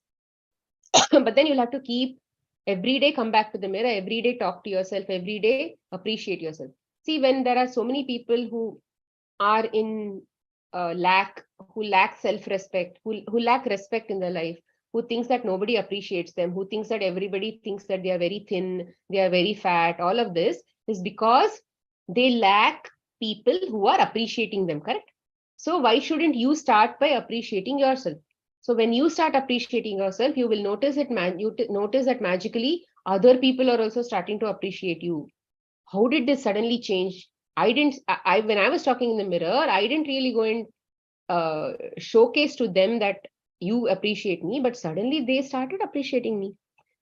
But then you'll have to keep every day, come back to the mirror, every day talk to yourself, every day appreciate yourself. See, when there are so many people who are in who lack self-respect, who lack respect in their life, who thinks that nobody appreciates them, who thinks that everybody thinks that they are very thin, they are very fat, all of this is because they lack people who are appreciating them, correct? So why shouldn't you start by appreciating yourself? So when you start appreciating yourself, you will notice notice that magically other people are also starting to appreciate you. How did this suddenly change? When I was talking in the mirror, I didn't really go and showcase to them that you appreciate me, but suddenly they started appreciating me.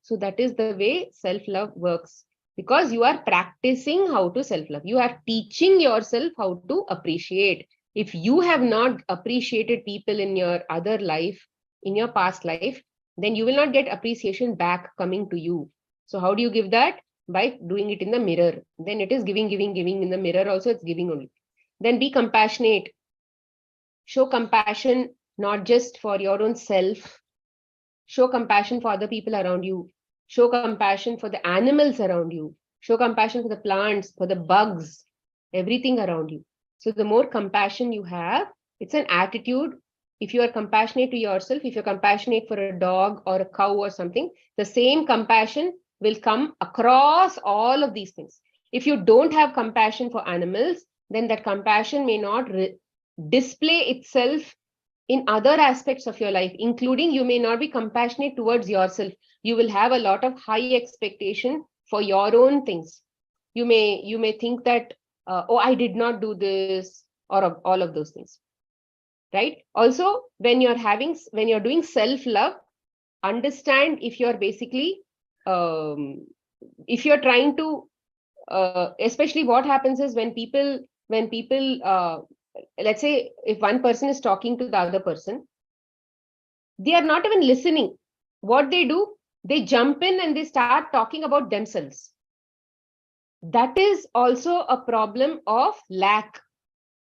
So that is the way self-love works, because you are practicing how to self-love. You are teaching yourself how to appreciate. If you have not appreciated people in your other life, in your past life, then you will not get appreciation back coming to you. So how do you give that? By doing it in the mirror. Then it is giving. In the mirror also, it's giving only. Then be compassionate. Show compassion, not just for your own self. Show compassion for other people around you. Show compassion for the animals around you. Show compassion for the plants, for the bugs, everything around you. So the more compassion you have, it's an attitude. If you are compassionate to yourself, if you're compassionate for a dog or a cow or something, the same compassion will come across all of these things. If you don't have compassion for animals, then that compassion may not display itself in other aspects of your life, including you may not be compassionate towards yourself. You will have a lot of high expectation for your own things. You may think that, oh, I did not do this, or all of those things, right? Also, when you're doing self-love, understand if you're basically, if you're trying to, especially what happens is when people, let's say if one person is talking to the other person, they are not even listening. What they do, they jump in and they start talking about themselves. That is also a problem of lack,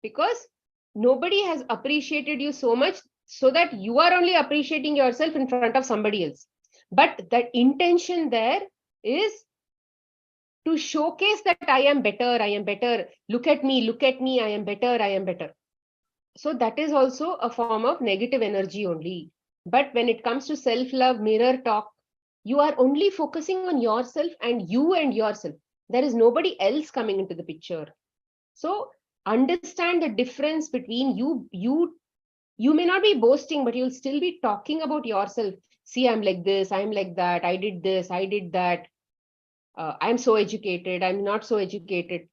because nobody has appreciated you so much so that you are only appreciating yourself in front of somebody else. But the intention there is to showcase that I am better, look at me, I am better. So that is also a form of negative energy only. But when it comes to self-love, mirror talk, you are only focusing on yourself and yourself. There is nobody else coming into the picture. So understand the difference between you may not be boasting, but you'll still be talking about yourself. See, I'm like this, I'm like that, I did this, I did that. I'm so educated, I'm not so educated.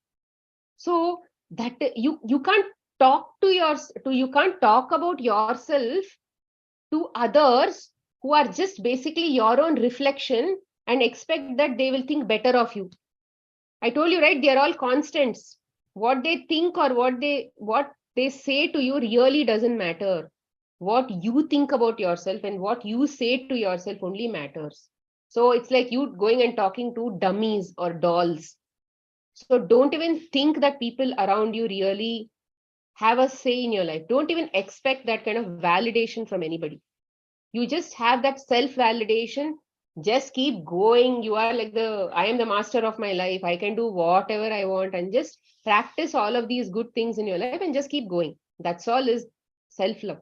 So that you can't you can't talk about yourself to others who are just basically your own reflection and expect that they will think better of you. I told you, right? They are all constants. what they think or what they say to you really doesn't matter. What you think about yourself and what you say to yourself only matters. So it's like you going and talking to dummies or dolls. So don't even think that people around you really have a say in your life. Don't even expect that kind of validation from anybody. You just have that self validation. Just keep going. You are like I am the master of my life. I can do whatever I want, and just practice all of these good things in your life and just keep going. That's all is self love.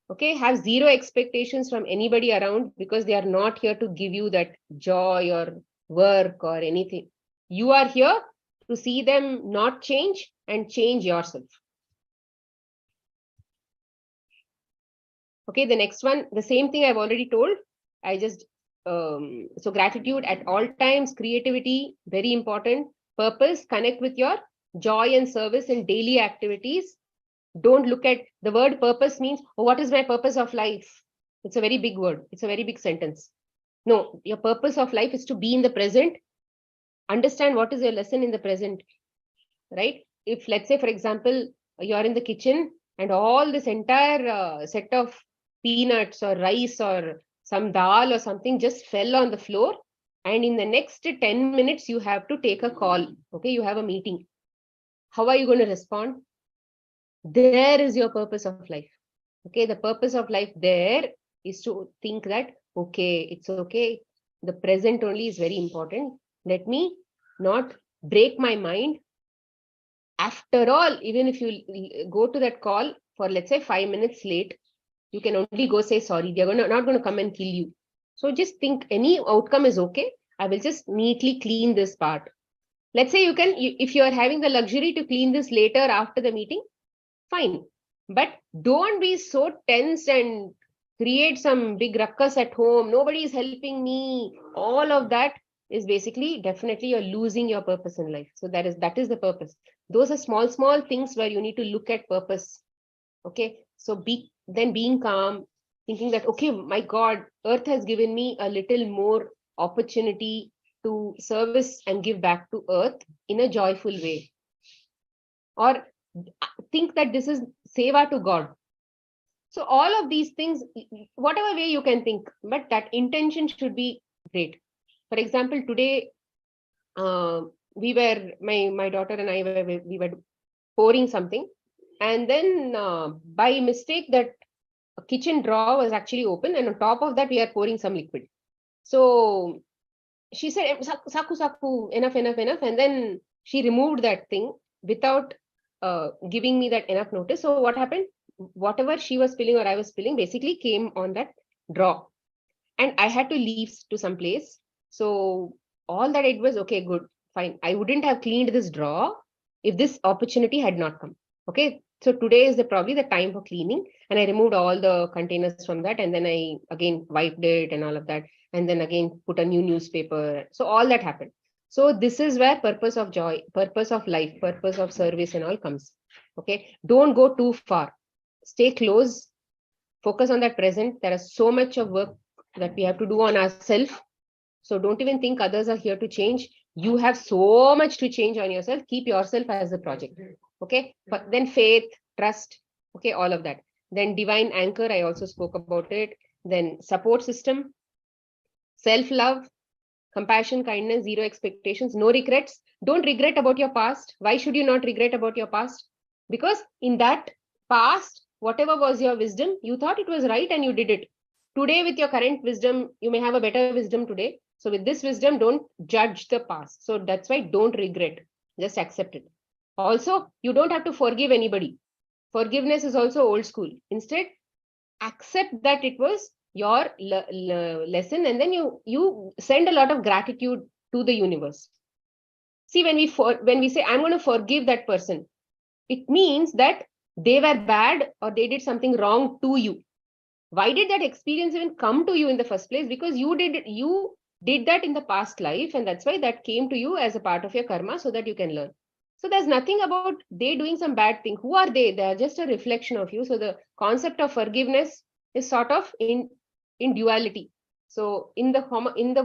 Okay, have zero expectations from anybody around, because they are not here to give you that joy or work or anything. You are here to see them not change and change yourself. Okay, the next one, the same thing I've already told. I just so gratitude at all times, creativity, very important. Purpose, connect with your joy and service in daily activities. Don't look at the word purpose means, oh, what is my purpose of life? It's a very big word. It's a very big sentence. No, your purpose of life is to be in the present. Understand what is your lesson in the present, right? If, let's say, for example, you're in the kitchen and all this entire set of peanuts or rice or some dal or something just fell on the floor, and in the next 10 minutes you have to take a call. Okay, you have a meeting. How are you going to respond? There is your purpose of life. Okay, the purpose of life there is to think that, okay, it's okay. The present only is very important. Let me not break my mind. After all, even if you go to that call for, let's say, 5 minutes late, you can only go say sorry. They're not going to come and kill you. So just think any outcome is okay. I will just neatly clean this part. Let's say if you are having the luxury to clean this later after the meeting, fine. But don't be so tense and create some big ruckus at home. Nobody is helping me. All of that is basically, definitely you're losing your purpose in life. So that is the purpose. Those are small things where you need to look at purpose. Okay. So being calm, thinking that, okay, my God, earth has given me a little more opportunity to service and give back to earth in a joyful way. Or think that this is seva to God. So all of these things, whatever way you can think, but that intention should be great. For example, today my daughter and I we were pouring something, and then by mistake that kitchen drawer was actually open, and on top of that we are pouring some liquid. So she said, saku, enough, and then she removed that thing without giving me that enough notice. So what happened? Whatever she was spilling or I was spilling basically came on that drawer, and I had to leave to some place. So all that it was okay, good, fine. I wouldn't have cleaned this drawer if this opportunity had not come. Okay, so today is probably the time for cleaning, and I removed all the containers from that, and then I again wiped it and all of that, and then again put a new newspaper. So all that happened. So this is where purpose of joy, purpose of life, purpose of service and all comes. Okay, don't go too far. Stay close. Focus on that present. There is so much of work that we have to do on ourselves. So don't even think others are here to change. You have so much to change on yourself. Keep yourself as a project. Okay. But then faith, trust. Okay. All of that. Then divine anchor. I also spoke about it. Then support system, self-love, compassion, kindness, zero expectations, no regrets. Don't regret about your past. Why should you not regret about your past? Because in that past, whatever was your wisdom, you thought it was right and you did it. Today, with your current wisdom, you may have a better wisdom today. So with this wisdom, don't judge the past. So that's why don't regret. Just accept it. Also, you don't have to forgive anybody. Forgiveness is also old school. Instead, accept that it was your lesson, and then you send a lot of gratitude to the universe. See, when we say I'm going to forgive that person, it means that they were bad or they did something wrong to you. Why did that experience even come to you in the first place? Because you did that in the past life, and that's why that came to you as a part of your karma, so that you can learn. So there's nothing about they doing some bad thing. Who are they? They are just a reflection of you. So the concept of forgiveness is sort of in duality. So in the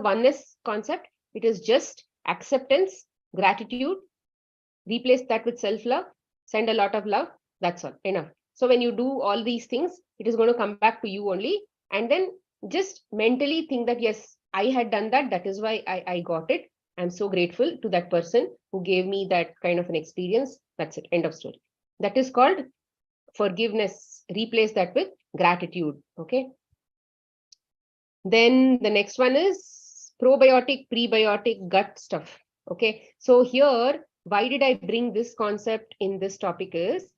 oneness concept, it is just acceptance, gratitude, replace that with self-love, send a lot of love. That's all, enough. So when you do all these things, it is going to come back to you only. And then just mentally think that, yes, I had done that. That is why I got it. I'm so grateful to that person who gave me that kind of an experience. That's it. End of story. That is called forgiveness. Replace that with gratitude. Okay. Then the next one is probiotic, prebiotic, gut stuff. Okay. So here, why did I bring this concept in this topic is,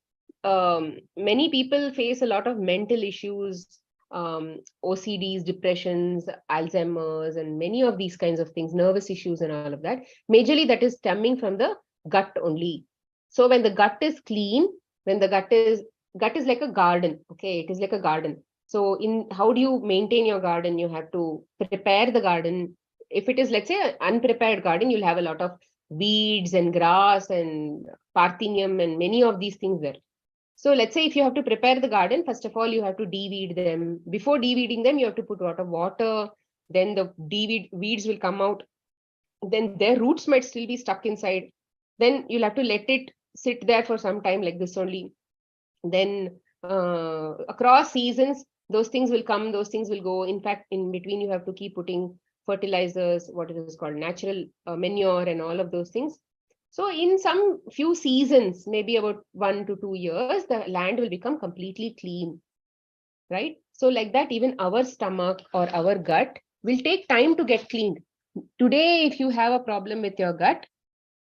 many people face a lot of mental issues, OCDs, depressions, Alzheimer's, and many of these kinds of things, nervous issues and all of that. Majorly that is stemming from the gut only. So when the gut is clean, when the gut is like a garden, okay, it is like a garden. So in how do you maintain your garden? You have to prepare the garden. If it is, let's say, an unprepared garden, you'll have a lot of weeds and grass and parthenium and many of these things there. So let's say if you have to prepare the garden, first of all, you have to de-weed them. Before de-weeding them, you have to put a lot of water. Then the weeds will come out. Then their roots might still be stuck inside. Then you'll have to let it sit there for some time like this only. Then across seasons, those things will come, those things will go. In fact, in between, you have to keep putting fertilizers, what it is called, natural manure and all of those things. So in some few seasons, maybe about 1 to 2 years, the land will become completely clean, right? So like that, even our stomach or our gut will take time to get cleaned. Today, if you have a problem with your gut,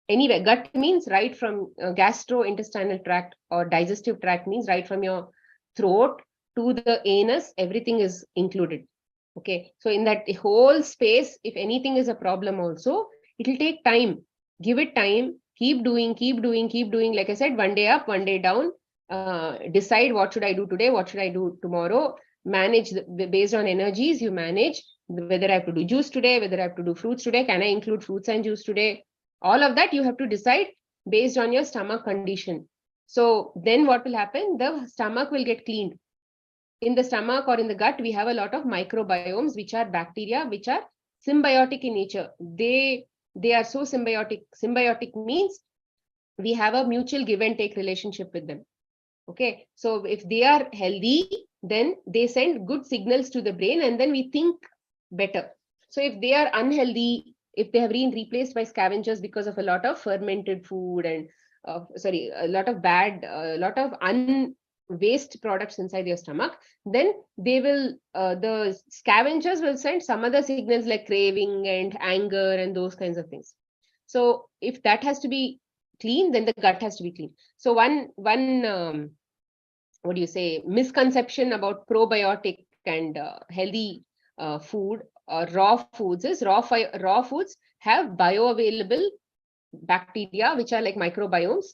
anyway, gut means right from gastrointestinal tract, or digestive tract means right from your throat to the anus, everything is included. Okay, so in that whole space, if anything is a problem also, it will take time. Give it time, keep doing. Like I said, one day up, one day down. Decide what should I do today, what should I do tomorrow. Manage based on energies, you manage whether I have to do juice today, whether I have to do fruits today, can I include fruits and juice today. All of that you have to decide based on your stomach condition. So then what will happen? The stomach will get cleaned. In the stomach or in the gut, we have a lot of microbiomes, which are bacteria, which are symbiotic in nature. They are so symbiotic. Symbiotic means we have a mutual give and take relationship with them. Okay, so if they are healthy, then they send good signals to the brain, and then we think better. So if they are unhealthy, if they have been replaced by scavengers because of a lot of fermented food and a lot of waste products inside your stomach, then they will the scavengers will send some other signals like craving and anger and those kinds of things. So if that has to be clean, then the gut has to be clean. So one what do you say, misconception about probiotic and healthy food or raw foods is raw foods have bioavailable bacteria, which are like microbiomes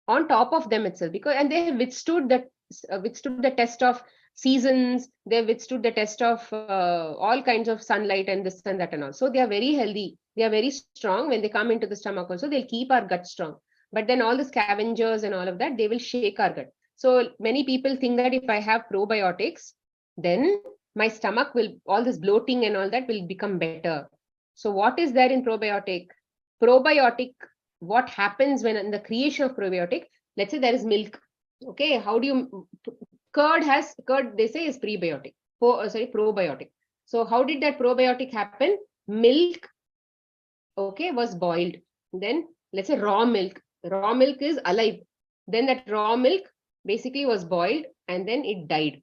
on top of them itself, and they have withstood the test of seasons. They have withstood the test of all kinds of sunlight and this and that and all. So they are very healthy. They are very strong. When they come into the stomach also, they'll keep our gut strong. But then all the scavengers and all of that, they will shake our gut. So many people think that if I have probiotics, then my stomach will, all this bloating and all that will become better. So what is there in probiotic? Probiotic, what happens when in the creation of probiotic, let's say there is milk. Okay, how do you, curd they say is prebiotic. Probiotic. So how did that probiotic happen? Milk, okay, was boiled. Then let's say raw milk is alive. Then that raw milk basically was boiled and then it died.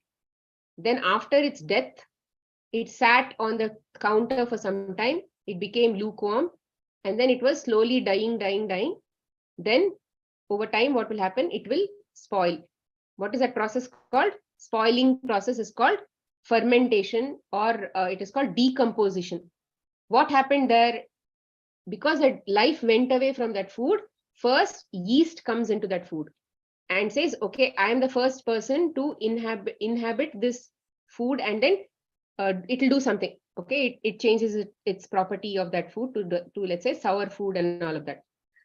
Then after its death, it sat on the counter for some time. It became lukewarm and then it was slowly dying. Then over time, what will happen? It will spoil. What is that process called? Spoiling process is called fermentation, or it is called decomposition. What happened there? Because that life went away from that food, first yeast comes into that food and says, okay, I am the first person to inhabit this food, and then it will do something. Okay, it changes its property of that food to let's say sour food and all of that.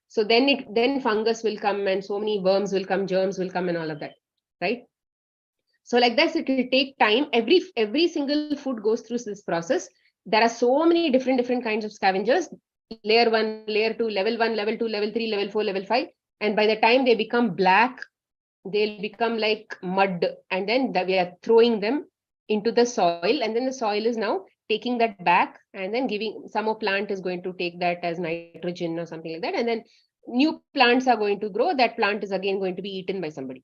So then fungus will come and so many worms will come, germs will come and all of that, right? So like that, it will take time. Every single food goes through this process. There are so many different kinds of scavengers. Layer 1, layer 2, level 1, level 2, level 3, level 4, level 5. And by the time they become black, they'll become like mud, and then we are throwing them into the soil, and then the soil is now taking that back, and then giving some more plant is going to take that as nitrogen or something like that, and then new plants are going to grow. That plant is again going to be eaten by somebody.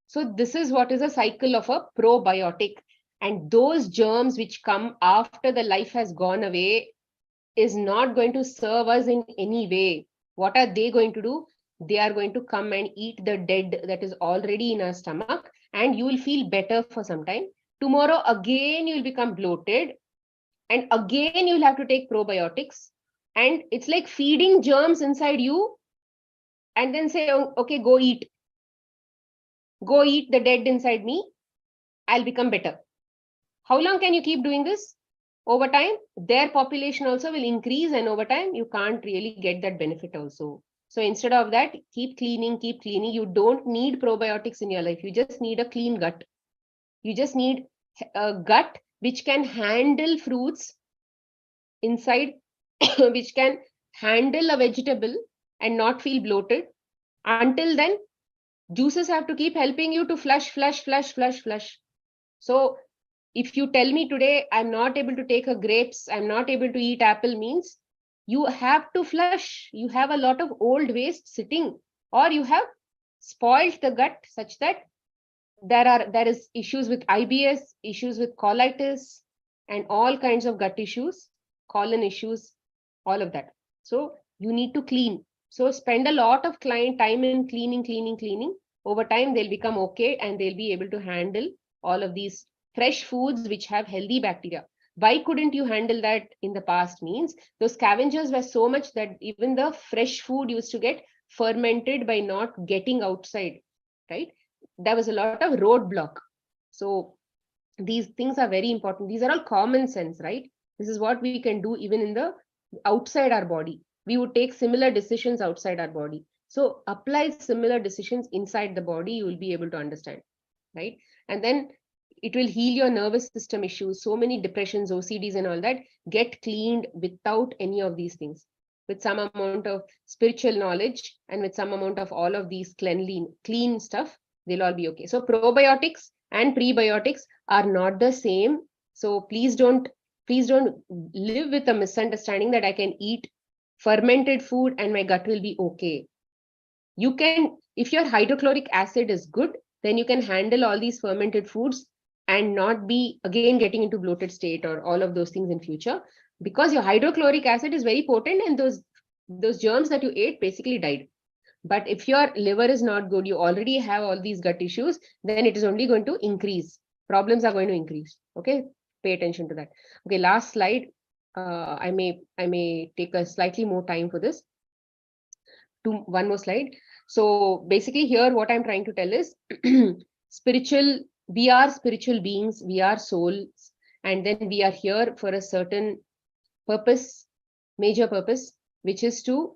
So this is what is a cycle of a probiotic. And those germs which come after the life has gone away is not going to serve us in any way. What are they going to do? They are going to come and eat the dead that is already in our stomach, and you will feel better for some time. Tomorrow again you will become bloated, and again you'll have to take probiotics, and it's like feeding germs inside you and then say, oh, okay, go eat the dead inside me, I'll become better. How long can you keep doing this? Over time, their population also will increase, and over time, you can't really get that benefit also. So instead of that, keep cleaning. You don't need probiotics in your life. You just need a clean gut. You just need a gut which can handle fruits inside, which can handle a vegetable and not feel bloated. Until then, juices have to keep helping you to flush. So if you tell me today, I'm not able to take a grapes, I'm not able to eat apple, means you have to flush. You have a lot of old waste sitting, or you have spoiled the gut such that there is issues with IBS, issues with colitis, and all kinds of gut issues, colon issues, all of that. So you need to clean. So spend a lot of time in cleaning. Over time, they'll become okay, and they'll be able to handle all of these fresh foods which have healthy bacteria. Why couldn't you handle that in the past? Means those scavengers were so much that even the fresh food used to get fermented by not getting outside, right? There was a lot of roadblock. So these things are very important. These are all common sense, right? This is what we can do even in the outside our body. We would take similar decisions outside our body. So apply similar decisions inside the body, you will be able to understand, right? And then it will heal your nervous system issues. So many depressions, OCDs and all that get cleaned without any of these things. With some amount of spiritual knowledge and with some amount of all of these clean stuff, they'll all be okay. So probiotics and prebiotics are not the same. So please don't live with a misunderstanding that I can eat fermented food and my gut will be okay. You can, if your hydrochloric acid is good, then you can handle all these fermented foods and not be again getting into bloated state or all of those things in future, because your hydrochloric acid is very potent and those germs that you ate basically died. But if your liver is not good, you already have all these gut issues, then it is only going to increase. Problems are going to increase. Okay, pay attention to that. Okay, last slide. I may take a slightly more time for this. One more slide. So basically here what I'm trying to tell is we are spiritual beings, we are souls, and then we are here for a certain purpose, major purpose, which is to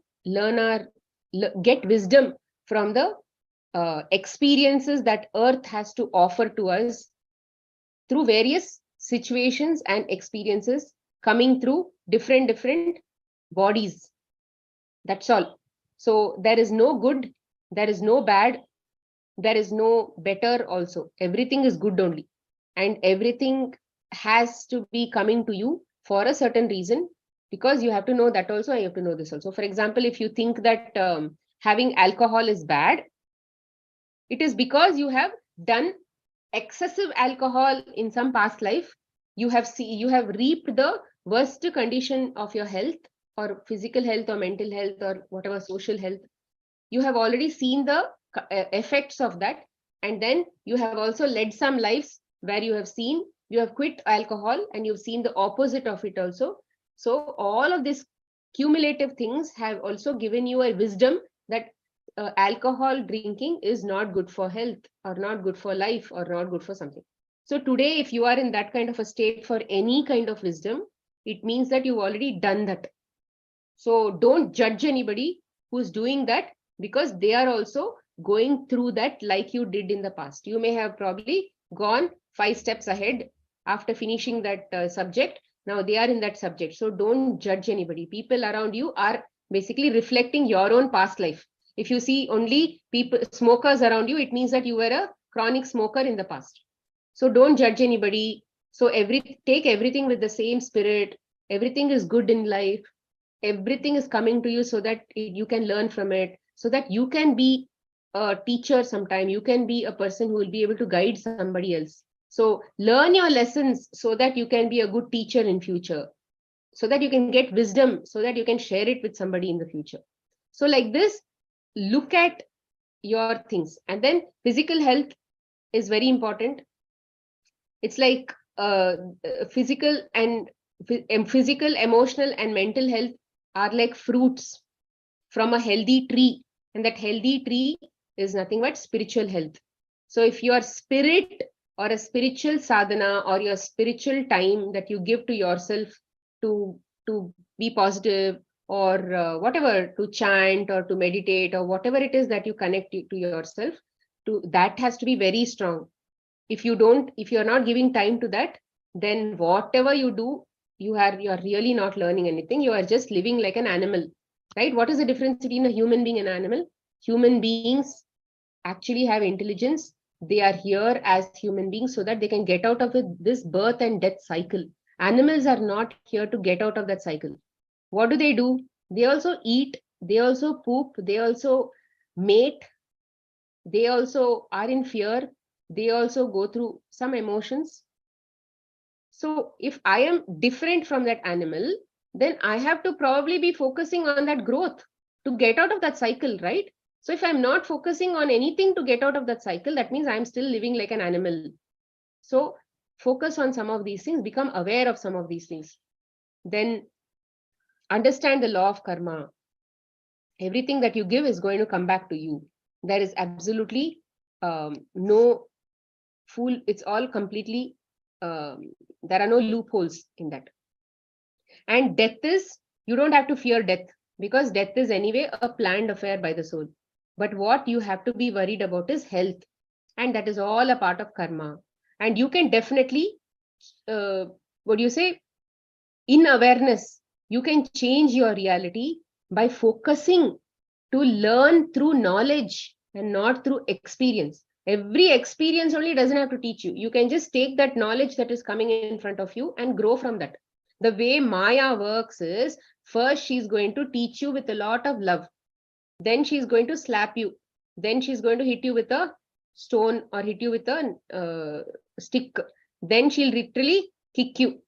get wisdom from the experiences that earth has to offer to us through various situations and experiences coming through different bodies. That's all. So there is no good, there is no bad, there is no better also. Everything is good only. And everything has to be coming to you for a certain reason, because you have to know that also, you have to know this also. For example, if you think that having alcohol is bad, it is because you have done excessive alcohol in some past life. You have reaped the worst condition of your health, or physical health or mental health or whatever, social health. You have already seen the effects of that, and then you have also led some lives where you have quit alcohol and you've seen the opposite of it also. So all of these cumulative things have also given you a wisdom that alcohol drinking is not good for health or not good for life or not good for something. So today, if you are in that kind of a state for any kind of wisdom, it means that you've already done that. So don't judge anybody who's doing that, because they are also going through that like you did in the past. You may have probably gone 5 steps ahead after finishing that subject. Now they are in that subject. So don't judge anybody. People around you are basically reflecting your own past life. If you see only people, smokers around you, it means that you were a chronic smoker in the past. So don't judge anybody. So take everything with the same spirit. Everything is good in life. Everything is coming to you so that you can learn from it, so that you can be a teacher sometime. You can be a person who will be able to guide somebody else. So learn your lessons so that you can be a good teacher in future, so that you can get wisdom, so that you can share it with somebody in the future. So like this, look at your things. And then physical health is very important. It's like physical, emotional, and mental health are like fruits from a healthy tree. And that healthy tree is nothing but spiritual health. So if your spirit or a spiritual sadhana or your spiritual time that you give to yourself to be positive, or whatever, to chant or to meditate, or whatever it is that you connect to yourself, to that has to be very strong. If you're not giving time to that, then whatever you do, you are really not learning anything. You are just living like an animal, right? What is the difference between a human being and an animal? Human beings actually have intelligence. They are here as human beings so that they can get out of this birth and death cycle. Animals are not here to get out of that cycle. What do? They also eat, they also poop, they also mate, they also are in fear, they also go through some emotions. So if I am different from that animal, then I have to probably be focusing on that growth to get out of that cycle, right? So if I'm not focusing on anything to get out of that cycle, that means I'm still living like an animal. So focus on some of these things, become aware of some of these things. Then understand the law of karma. Everything that you give is going to come back to you. There is absolutely no fool. It's all completely, there are no loopholes in that. And death is, you don't have to fear death, because death is anyway a planned affair by the soul. But what you have to be worried about is health. And that is all a part of karma. And you can definitely, in awareness, you can change your reality by focusing to learn through knowledge and not through experience. Every experience only doesn't have to teach you. You can just take that knowledge that is coming in front of you and grow from that. The way Maya works is, first she's going to teach you with a lot of love. Then she's going to slap you. Then she's going to hit you with a stone or hit you with a stick. Then she'll literally kick you.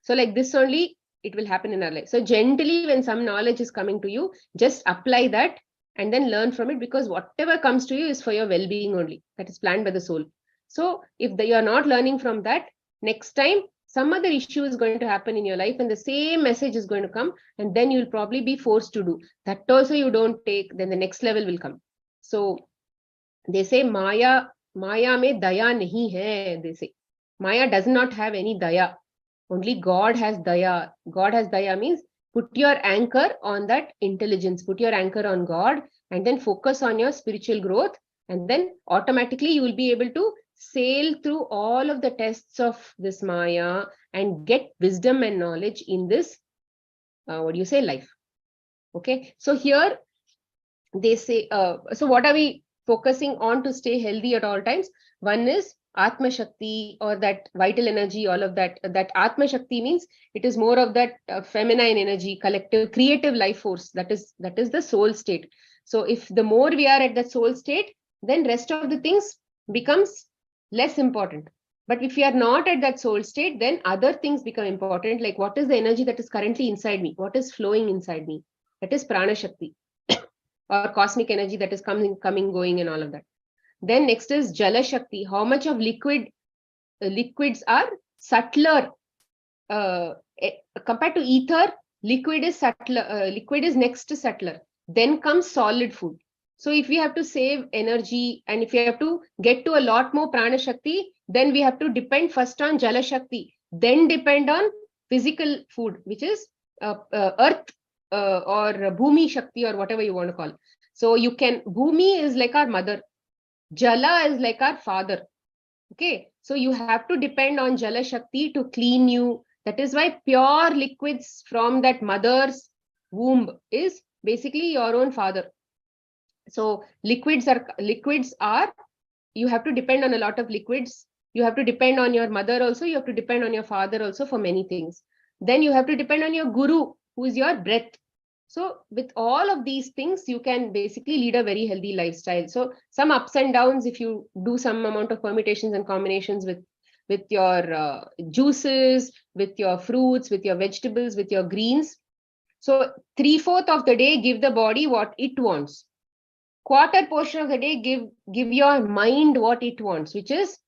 So like this only it will happen in our life. So gently, when some knowledge is coming to you, just apply that and then learn from it, because whatever comes to you is for your well-being only. That is planned by the soul. So if you are not learning from that, next time some other issue is going to happen in your life and the same message is going to come, and then you'll probably be forced to do that. Also you don't take, then the next level will come. So they say Maya mein daya nahi hai. They say Maya does not have any daya. Only God has daya. God has daya means put your anchor on that intelligence, put your anchor on God, and then focus on your spiritual growth. And then automatically you will be able to sail through all of the tests of this Maya and get wisdom and knowledge in this, life. Okay. So here they say, so what are we focusing on to stay healthy at all times? One is Atma Shakti, or that vital energy, all of that. That Atma Shakti means it is more of that feminine energy, collective, creative life force. That is the soul state. So if the more we are at that soul state, then rest of the things becomes less important. But if we are not at that soul state, then other things become important. Like what is the energy that is currently inside me? What is flowing inside me? That is Prana Shakti or cosmic energy that is coming, going, and all of that. Then next is Jala Shakti. How much of liquids are subtler compared to ether? Liquid is subtler. Liquid is next to subtler. Then comes solid food. So if we have to save energy and if we have to get to a lot more Prana Shakti, then we have to depend first on Jala Shakti, then depend on physical food, which is earth or Bhumi Shakti, or whatever you want to call. So you can, Bhumi is like our mother. Jala is like our father. Okay. So you have to depend on Jala Shakti to clean you. That is why pure liquids from that mother's womb is basically your own father. So liquids are, you have to depend on a lot of liquids. You have to depend on your mother also. You have to depend on your father also for many things. Then you have to depend on your guru, who is your breath. So with all of these things, you can basically lead a very healthy lifestyle. So some ups and downs, if you do some amount of permutations and combinations with your juices, with your fruits, with your vegetables, with your greens. So 3/4 of the day, give the body what it wants. Quarter portion of the day, give your mind what it wants, which is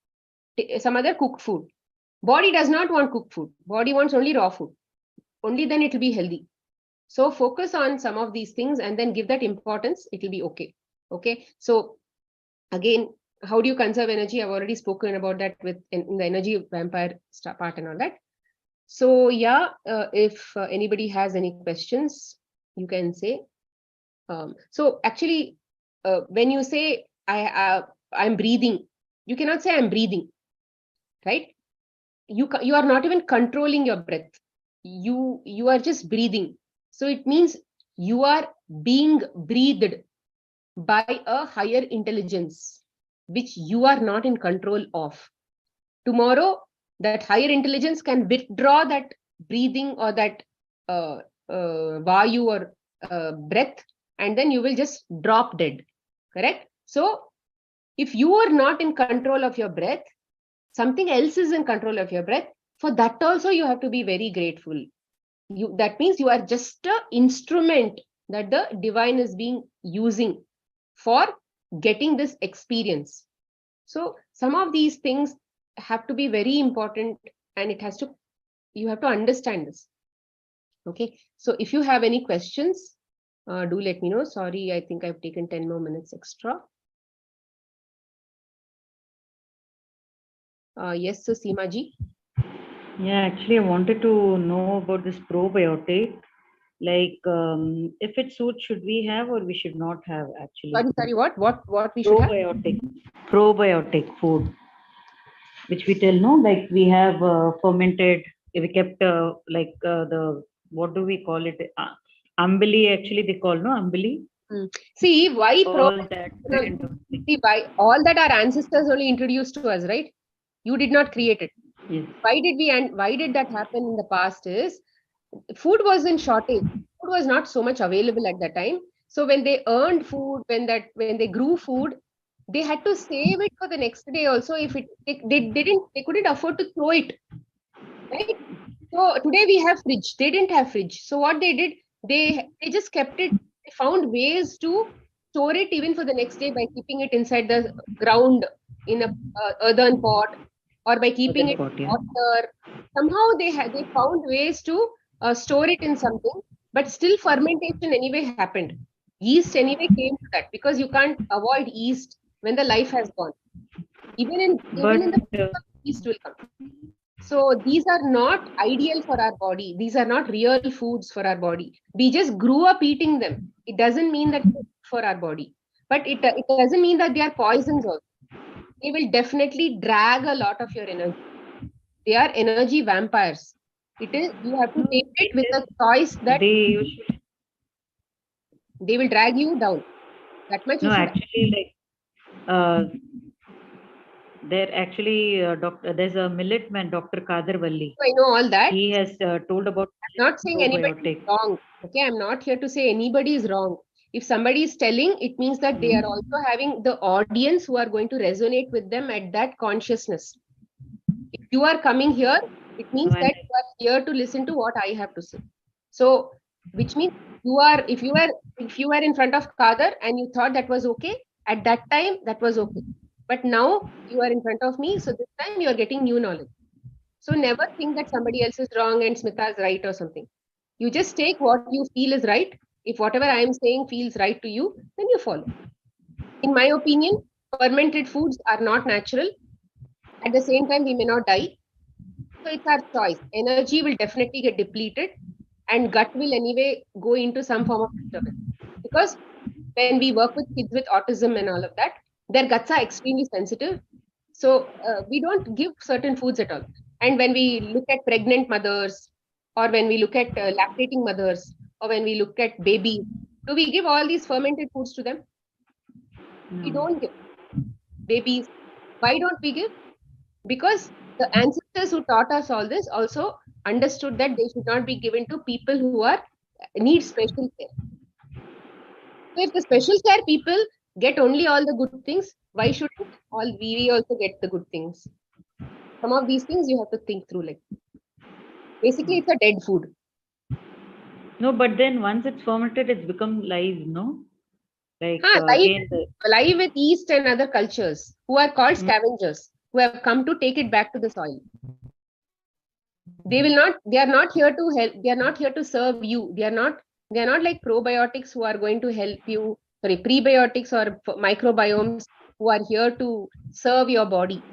some other cooked food. Body does not want cooked food. Body wants only raw food. Only then it will be healthy. So focus on some of these things and then give that importance. It will be okay. Okay. So again, how do you conserve energy? I've already spoken about that in the energy vampire part and all that. So yeah, if anybody has any questions, you can say. So actually, when you say I'm breathing, you cannot say I'm breathing, right? You are not even controlling your breath. You are just breathing. So it means you are being breathed by a higher intelligence, which you are not in control of. Tomorrow, that higher intelligence can withdraw that breathing or that vayu or breath, and then you will just drop dead. Correct? So if you are not in control of your breath, something else is in control of your breath. For that also, you have to be very grateful. That means you are just an instrument that the divine is being using for getting this experience. So some of these things have to be very important, and you have to understand this. Okay. So if you have any questions, do let me know. Sorry, I think I've taken 10 more minutes extra. Yes, so Seema ji. Yeah, actually, I wanted to know about this probiotic. Like, if it suits, should we have or we should not have? Actually, Sorry, what we should have? Probiotic food, which we tell no, like we have fermented. We kept the, what do we call it? Ambili. Actually, they call no ambili. See why all that kind of thing. See why all that our ancestors only introduced to us, right? You did not create it. Yes. Why did that happen in the past is food was in shortage. Food was not so much available at that time. So when they earned food, when they grew food, they had to save it for the next day also. If they couldn't afford to throw it, right? So today we have fridge. They didn't have fridge. So what they did, they just kept it. They found ways to store it even for the next day by keeping it inside the ground in a earthen pot, or by keeping it in water. Somehow they found ways to store it in something, but still fermentation anyway happened. Yeast anyway came to that, because you can't avoid yeast when the life has gone. Even in the yeast will come. So these are not ideal for our body. These are not real foods for our body. We just grew up eating them. It doesn't mean that it's good for our body. But it doesn't mean that they are poisons also. They will definitely drag a lot of your energy. They are energy vampires. You have to take it with a choice that they will drag you down. That much you should. Actually, they're actually doctor. There's a millet man, Dr. Kadir Valli. I know all that. He has told about. I'm not saying anybody is wrong. Okay, I'm not here to say anybody is wrong. If somebody is telling, it means that they are also having the audience who are going to resonate with them at that consciousness. If you are coming here, it means that you are here to listen to what I have to say. So, which means if you were in front of Kadir and you thought that was okay, at that time that was okay. But now you are in front of me, so this time you are getting new knowledge. So never think that somebody else is wrong and Smita is right or something. You just take what you feel is right. If whatever I am saying feels right to you, then you follow. In my opinion, fermented foods are not natural. At the same time, we may not die. So it's our choice. Energy will definitely get depleted, and gut will anyway go into some form of disturbance. Because when we work with kids with autism and all of that, their guts are extremely sensitive. So we don't give certain foods at all. And when we look at pregnant mothers, or when we look at lactating mothers, or when we look at babies, do we give all these fermented foods to them? We No. don't give babies. Why don't we give? Because the ancestors who taught us all this also understood that they should not be given to people who are need special care. So if the special care people get only all the good things, why shouldn't all we also get the good things? Some of these things you have to think through. Like basically, it's a dead food. No, but then once it's fermented, it's become live, no? Like Live, again, the live with yeast and other cultures who are called mm, scavengers who have come to take it back to the soil. They will not. They are not here to help. They are not here to serve you. They are not. They are not like probiotics who are going to help you. Sorry, prebiotics or microbiomes who are here to serve your body.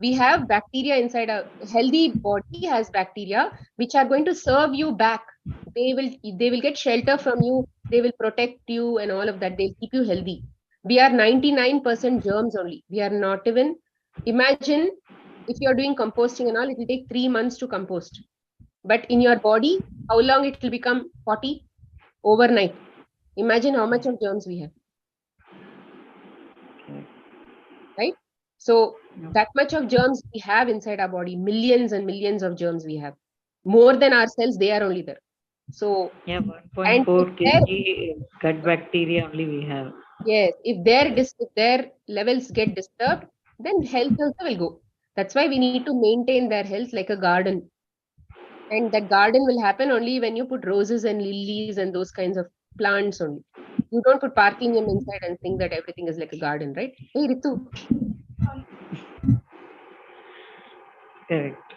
We have bacteria inside. A healthy body has bacteria which are going to serve you back. They will get shelter from you. They will protect you and all of that. They'll keep you healthy. We are 99% germs only. We are not even. Imagine if you're doing composting and all, it will take 3 months to compost. But in your body, how long it will become 40? Overnight. Imagine how much of germs we have, right? So no. that much of germs we have inside our body, millions and millions of germs we have. More than ourselves, they are only there. So, Yeah, and 1.4 if their kg gut bacteria only we have. yes, if their levels get disturbed, then health also will go. That's why we need to maintain their health like a garden. And that garden will happen only when you put roses and lilies and those kinds of plants only. You don't put parthenium inside and think that everything is like a garden, right? Hey, Ritu. Correct.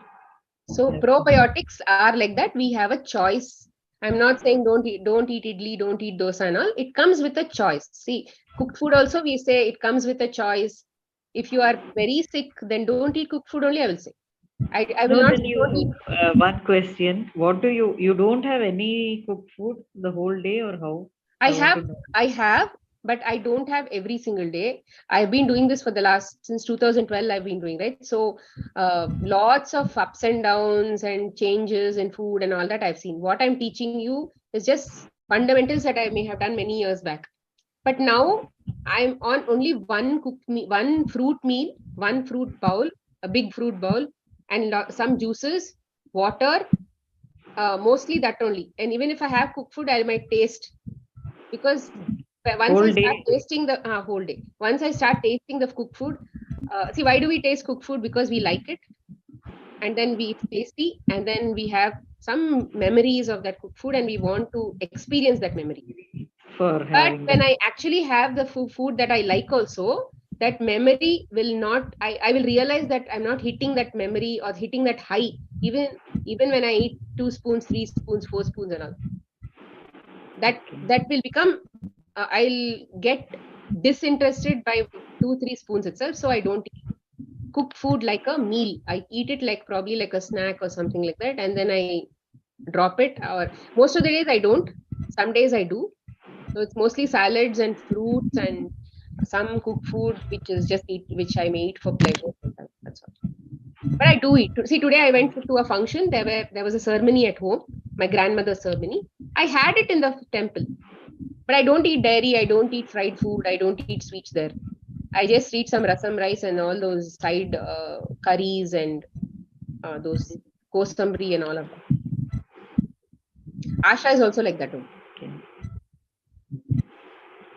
So Yep. probiotics are like that. We have a choice. I'm not saying don't eat idli, don't eat dosa and all. It comes with a choice. See, cooked food also we say it comes with a choice. If you are very sick, then don't eat cooked food only, I will say. I will No, not then say don't eat. you, one question. What do you don't have any cooked food the whole day or how? I I want have, to know. I have, but I don't have every single day. I've been doing this for the last since 2012. I've been doing right. So, lots of ups and downs and changes in food and all that I've seen. What I'm teaching you is just fundamentals that I may have done many years back. But now I'm on only one fruit meal, one fruit bowl, a big fruit bowl, and some juices, water. Mostly that only. And even if I have cooked food, I might taste because once I Whole start day. tasting the whole day, once I start tasting the cooked food, see why do we taste cooked food? Because we like it, and then it's tasty, and then we have some memories of that cooked food, and we want to experience that memory. For But having when that. I actually have the food that I like, also that memory will not. I will realize that I'm not hitting that memory or hitting that high, even when I eat 2 spoons, 3 spoons, 4 spoons, and all that will become I'll get disinterested by 2 3 spoons itself. So I don't cook food like a meal. I eat it like probably like a snack or something like that, and then I drop it. Or most of the days I don't. Some days I do. So it's mostly salads and fruits and some cooked food, which is just eat, which I may eat for pleasure. Sometimes. That's all. But I do eat. See, today I went to a function. There was a ceremony at home, my grandmother's ceremony. I had it in the temple. But I don't eat dairy, I don't eat fried food, I don't eat sweets there. I just eat some rasam rice and all those side curries and those kosambri and all of that. Asha is also like that only. Okay.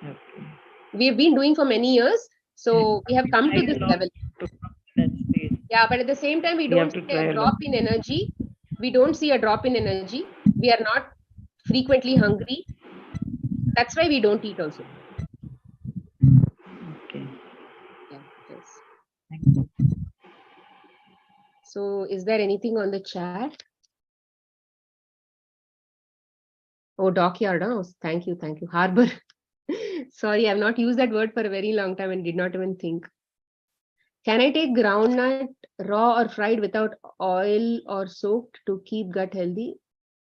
Okay. We have been doing for many years, so we have We come try to a this lot level. to come to that stage. Yeah, but at the same time, we We don't have to see a try a lot. drop in energy. We don't see a drop in energy. We are not frequently hungry. That's why we don't eat also. Okay. Yeah, yes. Thank you. So, is there anything on the chat? Oh, dockyard. Oh, thank you. Thank you. Harbor. Sorry, I've not used that word for a very long time and did not even think. Can I take groundnut raw or fried without oil or soaked to keep gut healthy?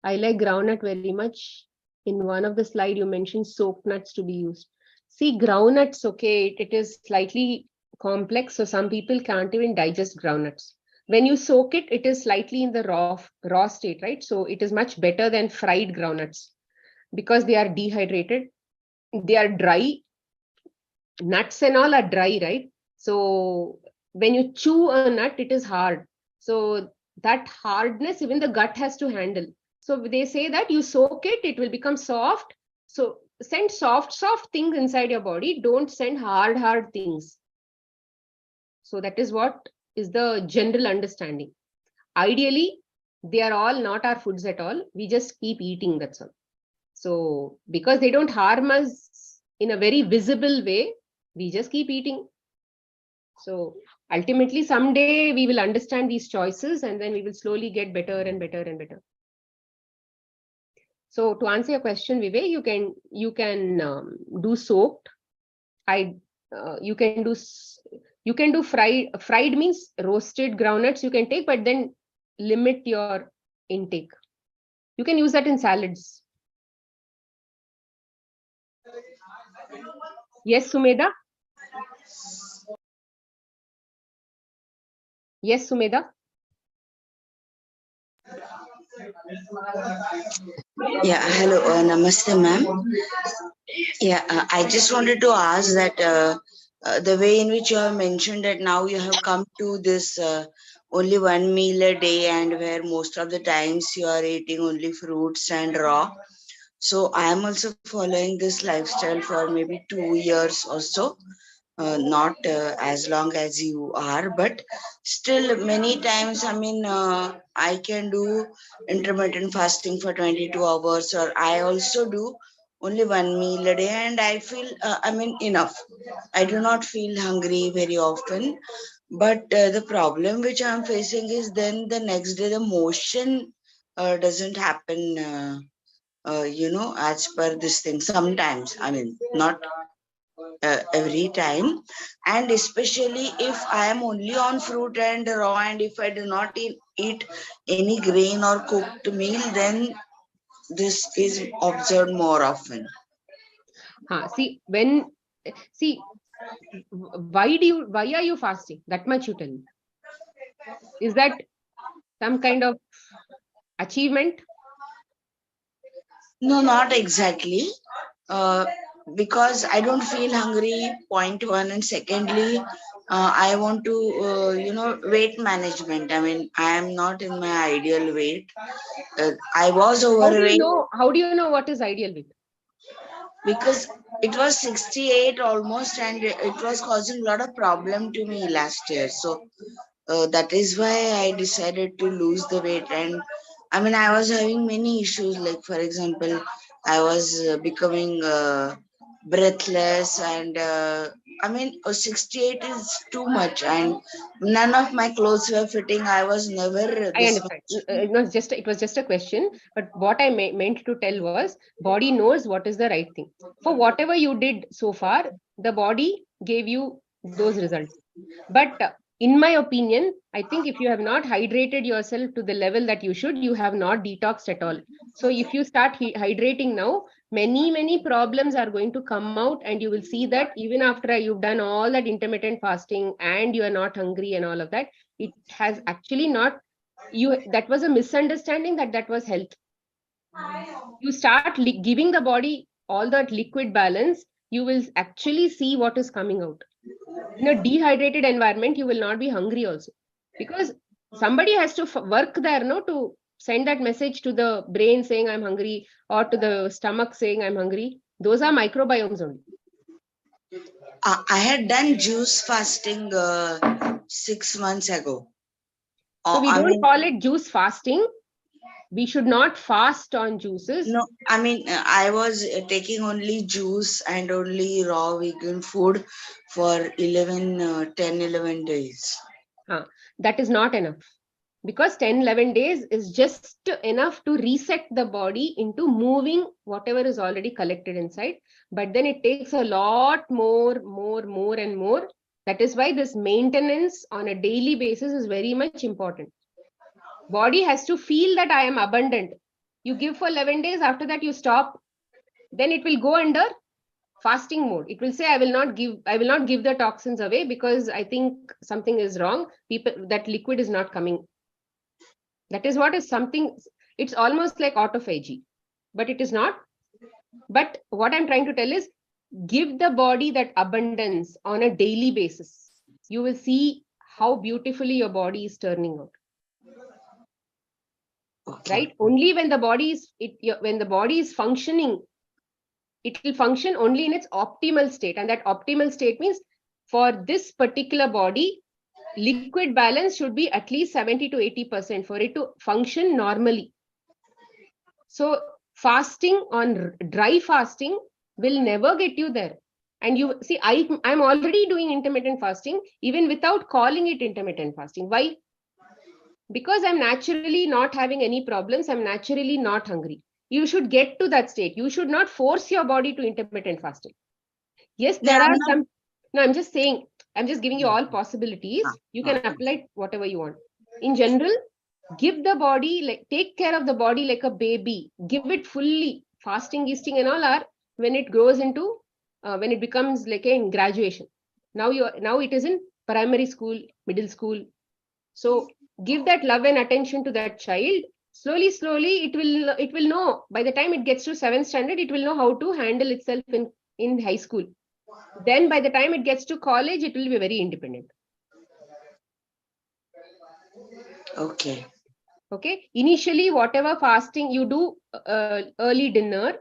I like groundnut very much. In one of the slide, you mentioned soaked nuts to be used. See, groundnuts, okay, it is slightly complex, so some people can't even digest groundnuts. When you soak it, it is slightly in the raw state, right? So it is much better than fried groundnuts because they are dehydrated, they are dry, nuts and all are dry, right? So when you chew a nut, it is hard. So that hardness, even the gut has to handle. So they say that you soak it, it will become soft. So send soft things inside your body. Don't send hard things. So that is what is the general understanding. Ideally, they are all not our foods at all. We just keep eating, that's all. So because they don't harm us in a very visible way, we just keep eating. So ultimately, someday we will understand these choices and then we will slowly get better and better and better. So to answer your question, Vivek, you can do soaked. You can do fried. Fried means roasted groundnuts you can take, but then limit your intake. You can use that in salads. Yes, Sumedha? Yes, Sumedha? Yeah, hello, namaste, ma'am. Yeah, I just wanted to ask that the way in which you have mentioned that now you have come to this only one meal a day, and where most of the times you are eating only fruits and raw. So I am also following this lifestyle for maybe 2 years or so. Not as long as you are, but still many times, I mean, I can do intermittent fasting for 22 hours, or I also do only one meal a day, and I feel, I mean, enough. I do not feel hungry very often. But the problem which I'm facing is then the next day the motion doesn't happen, as per this thing. Sometimes, I mean, not every time, and especially if I am only on fruit and raw, and if I do not eat any grain or cooked meal, then this is observed more often. See, why are you fasting? That much you tell me. Is that some kind of achievement? No, not exactly. uh, because I don't feel hungry, point one, and secondly, I want to weight management. I mean, I am not in my ideal weight. I was overweight How do you know what is ideal weight? because it was 68 almost, and it was causing a lot of problem to me last year. So that is why I decided to lose the weight. And I mean, I was having many issues, like for example, I was becoming breathless, and I mean, 68 is too much, and none of my clothes were fitting. I was never I this understand. much. It was just a question, but what I meant to tell was body knows what is the right thing. For whatever you did so far, the body gave you those results. But in my opinion, I think if you have not hydrated yourself to the level that you should, you have not detoxed at all. So if you start hydrating now, many problems are going to come out, and you will see that even after you've done all that intermittent fasting and you are not hungry and all of that, it has actually not that was a misunderstanding that was health. You start giving the body all that liquid balance, you will actually see what is coming out. In a dehydrated environment, you will not be hungry also, because somebody has to work there, no, to send that message to the brain saying I'm hungry, or to the stomach saying I'm hungry. Those are microbiomes only. I had done juice fasting 6 months ago. So we I don't mean, call it juice fasting. We should not fast on juices. no, I mean, I was taking only juice and only raw vegan food for 10, 11 days. That is not enough, because 10-11 days is just enough to reset the body into moving whatever is already collected inside. But then it takes a lot more and more. That is why this maintenance on a daily basis is very much important. Body has to feel that I am abundant. You give for 11 days, after that you stop, then it will go under fasting mode. It will say I will not give the toxins away because I think something is wrong. That liquid is not coming. That is what is something. It's almost like autophagy, but it is not. But what I'm trying to tell is, give the body that abundance on a daily basis. You will see how beautifully your body is turning out. Okay. Right? Only when the body is when the body is functioning, it will function only in its optimal state. And that optimal state means for this particular body, liquid balance should be at least 70 to 80% for it to function normally. So fasting on dry fasting will never get you there. And you see, I'm already doing intermittent fasting, even without calling it intermittent fasting. Why? Because I'm naturally not having any problems. I'm naturally not hungry. You should get to that state. You should not force your body to intermittent fasting. Yes, there are some. No, I'm just saying, I'm just giving you all possibilities. You can apply whatever you want. In general, give the body, like, take care of the body like a baby. Give it fully. Fasting, gisting, and all are when it grows into, when it becomes like in graduation. Now it is in primary school, middle school. So give that love and attention to that child. Slowly, slowly, it will know. By the time it gets to 7th standard, it will know how to handle itself in high school. Then by the time it gets to college, it will be very independent. Okay. Okay. Initially, whatever fasting you do, early dinner,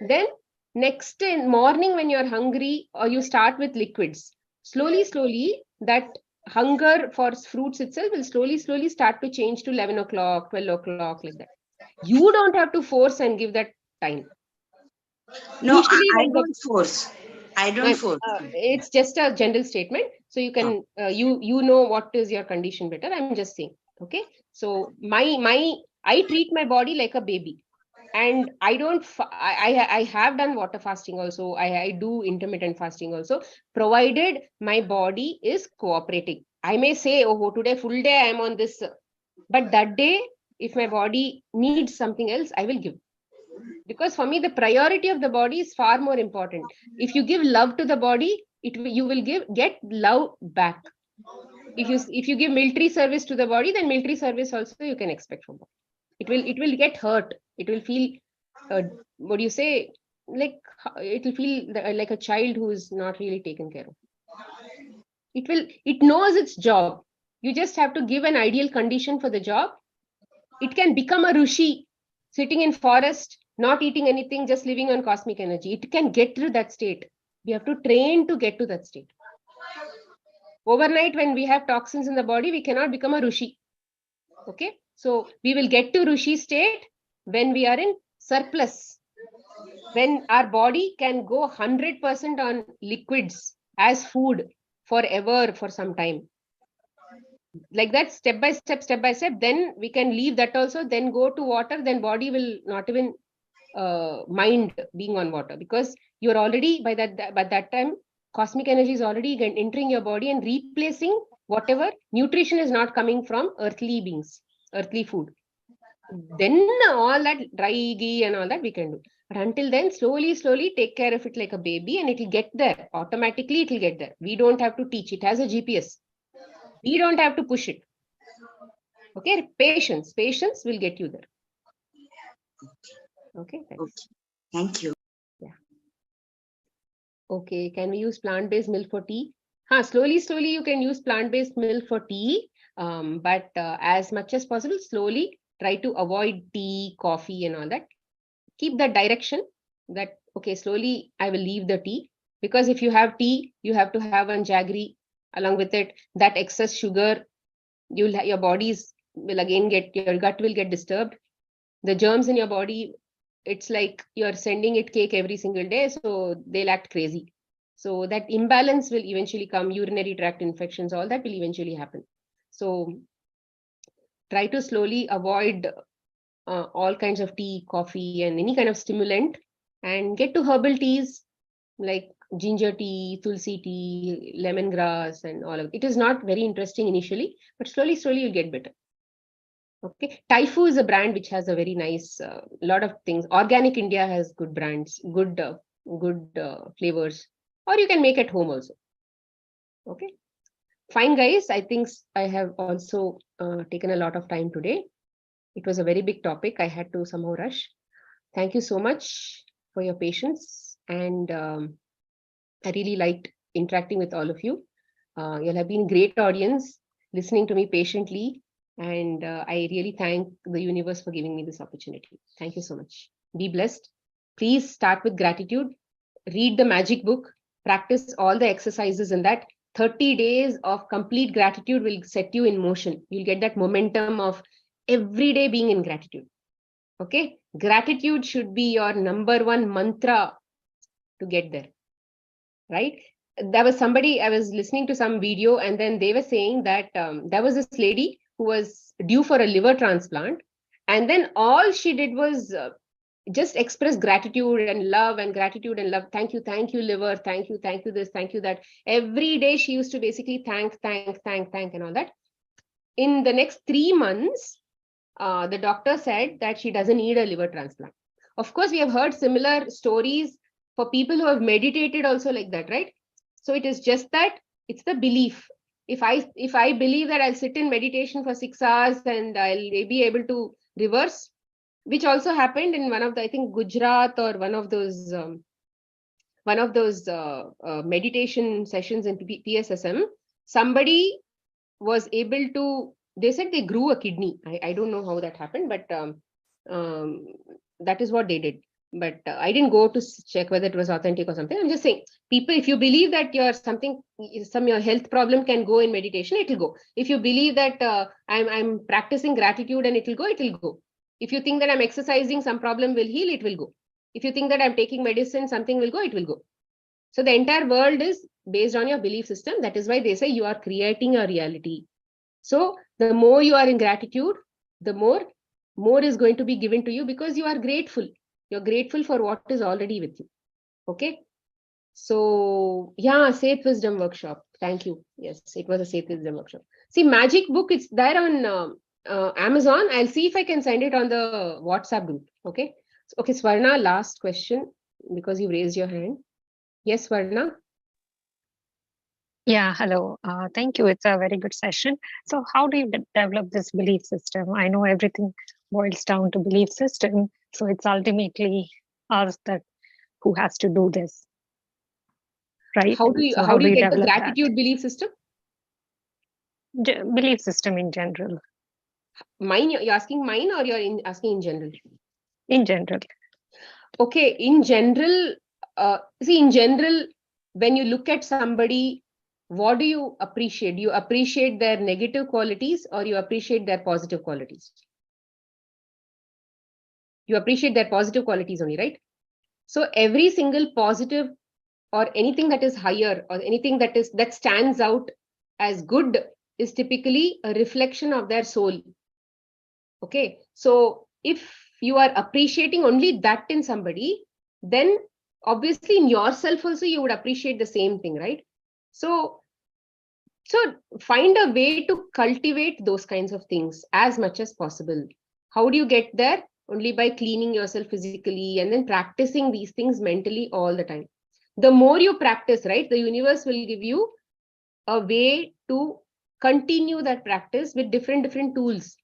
then next morning when you're hungry, or you start with liquids. Slowly, slowly, that hunger for fruits itself will slowly, slowly start to change to 11 o'clock, 12 o'clock, like that. You don't have to force and give that time. No, Initially, I when don't force. I don't force. it's just a general statement, so you can you know what is your condition better. I'm just saying. Okay, so I treat my body like a baby, and I don't I have done water fasting also. I do intermittent fasting also, provided my body is cooperating. I may say, oh, today full day I am on this, but that day if my body needs something else, I will give. Because for me, the priority of the body is far more important. If you give love to the body, you will get love back. If you give military service to the body, then military service also you can expect from body. It will get hurt. It will feel, what do you say, like it will feel like a child who is not really taken care of. It knows its job. You just have to give an ideal condition for the job. It can become a rishi sitting in forest, not eating anything, just living on cosmic energy. It can get to that state. We have to train to get to that state. Overnight, when we have toxins in the body, we cannot become a rishi. Okay, so we will get to rishi state when we are in surplus, when our body can go 100% on liquids as food forever for some time. Like that, step by step, then we can leave that also, then go to water, then body will not even mind being on water, because you're already by that time cosmic energy is already entering your body and replacing whatever nutrition is not coming from earthly beings, earthly food. Then all that dry ghee and all that we can do, but until then, slowly take care of it like a baby, and it will get there automatically. It will get there. We don't have to teach. It has a GPS. We don't have to push it. Okay, patience will get you there. Okay, thanks. Thank you. Yeah. Okay, can we use plant-based milk for tea? Slowly you can use plant-based milk for tea, but as much as possible, slowly try to avoid tea, coffee, and all that. Keep that direction that, okay, slowly I will leave the tea, because if you have tea, you have to have one jaggery along with it. That excess sugar, your bodies will again your gut will get disturbed. The germs in your body, it's like you're sending it cake every single day, so they'll act crazy. So that imbalance will eventually come. Urinary tract infections, all that will eventually happen. So try to slowly avoid all kinds of tea, coffee, and any kind of stimulant, and get to herbal teas like ginger tea, tulsi tea, lemongrass, and all of it. It is not very interesting initially, but slowly you'll get better. Okay, Taifu is a brand which has a very nice lot of things. Organic India has good brands, good flavors, or you can make at home also. Okay, fine, guys. I think I have also taken a lot of time today. It was a very big topic. I had to somehow rush. Thank you so much for your patience, and I really liked interacting with all of you. You'll have been a great audience, listening to me patiently. And I really thank the universe for giving me this opportunity. Thank you so much. Be blessed. Please start with gratitude. Read the magic book. Practice all the exercises in that. 30 days of complete gratitude will set you in motion. You'll get that momentum of every day being in gratitude. Okay? Gratitude should be your number one mantra to get there. Right? There was somebody, I was listening to some video, and then they were saying that there was this lady who was due for a liver transplant. And then all she did was just express gratitude and love and gratitude and love. Thank you, liver. Thank you this, thank you that. Every day she used to basically thank and all that. In the next 3 months, the doctor said that she doesn't need a liver transplant. Of course, we have heard similar stories for people who have meditated also like that, right? So it is just that it's the belief. If I believe that I'll sit in meditation for 6 hours and I'll be able to reverse, which also happened in one of the, I think, Gujarat or one of those meditation sessions in PSSM, somebody was able to, they said they grew a kidney. I don't know how that happened, but that is what they did. But I didn't go to check whether it was authentic or something. I'm just saying, people, if you believe that your health problem can go in meditation, it will go. If you believe that I'm practicing gratitude and it will go. If you think that I'm exercising, some problem will heal, it will go. If you think that I'm taking medicine, something will go, it will go. So the entire world is based on your belief system. That is why they say you are creating a reality. So the more you are in gratitude, the more is going to be given to you, because you are grateful. You're grateful for what is already with you. Okay. So yeah, Safe Wisdom workshop. Thank you. Yes, it was a Safe Wisdom workshop. See, magic book, it's there on Amazon. I'll see if I can send it on the WhatsApp group. Okay. Okay, Swarna, last question, because you raised your hand. Yes, Swarna. Yeah, hello. Thank you. It's a very good session. So how do you develop this belief system? I know everything boils down to belief system. So it's ultimately us that who has to do this, right? How do you get the gratitude belief system? Belief system in general. Mine, you're asking mine, or you're asking in general? In general. Okay, in general, see, in general, when you look at somebody, what do you appreciate? Do you appreciate their negative qualities, or you appreciate their positive qualities? You appreciate their positive qualities only, right? So every single positive or anything that is higher or anything that stands out as good is typically a reflection of their soul. Okay, so if you are appreciating only that in somebody, then obviously in yourself also you would appreciate the same thing, right? So find a way to cultivate those kinds of things as much as possible. How do you get there? Only by cleaning yourself physically and then practicing these things mentally all the time. The more you practice, right, the universe will give you a way to continue that practice with different tools.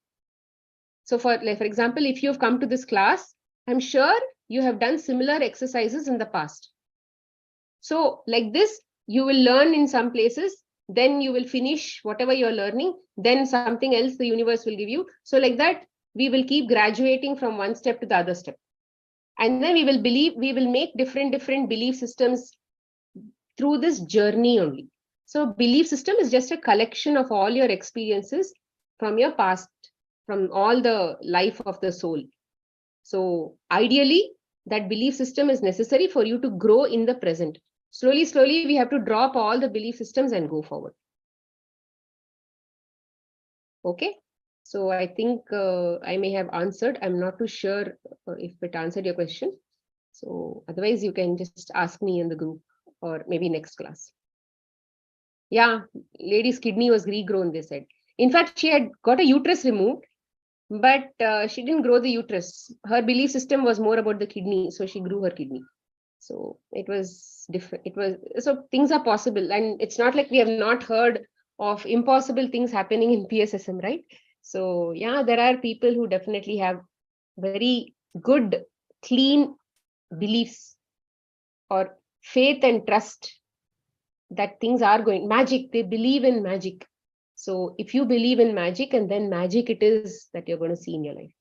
So for example, if you've come to this class, I'm sure you have done similar exercises in the past. So like this, you will learn in some places, then you will finish whatever you're learning, then something else the universe will give you. So like that, we will keep graduating from one step to the other step. And then we will make different belief systems through this journey only. So belief system is just a collection of all your experiences from your past, from all the life of the soul. So ideally, that belief system is necessary for you to grow in the present. Slowly, we have to drop all the belief systems and go forward. Okay. So I think I may have answered. I'm not too sure if it answered your question. So otherwise, you can just ask me in the group or maybe next class. Yeah, lady's kidney was regrown, they said. In fact, she had got a uterus removed, but she didn't grow the uterus. Her belief system was more about the kidney, so she grew her kidney. So it was different. So things are possible, and it's not like we have not heard of impossible things happening in PSSM, right? So yeah, there are people who definitely have very good, clean beliefs or faith and trust that things are going magic. They believe in magic. So if you believe in magic, and then magic it is that you're going to see in your life.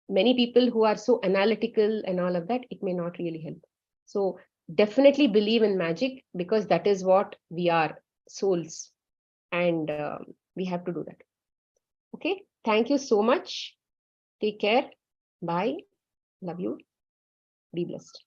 Many people who are so analytical and all of that, it may not really help. So definitely believe in magic, because that is what we are, souls. And we have to do that. Okay. Thank you so much. Take care. Bye. Love you. Be blessed.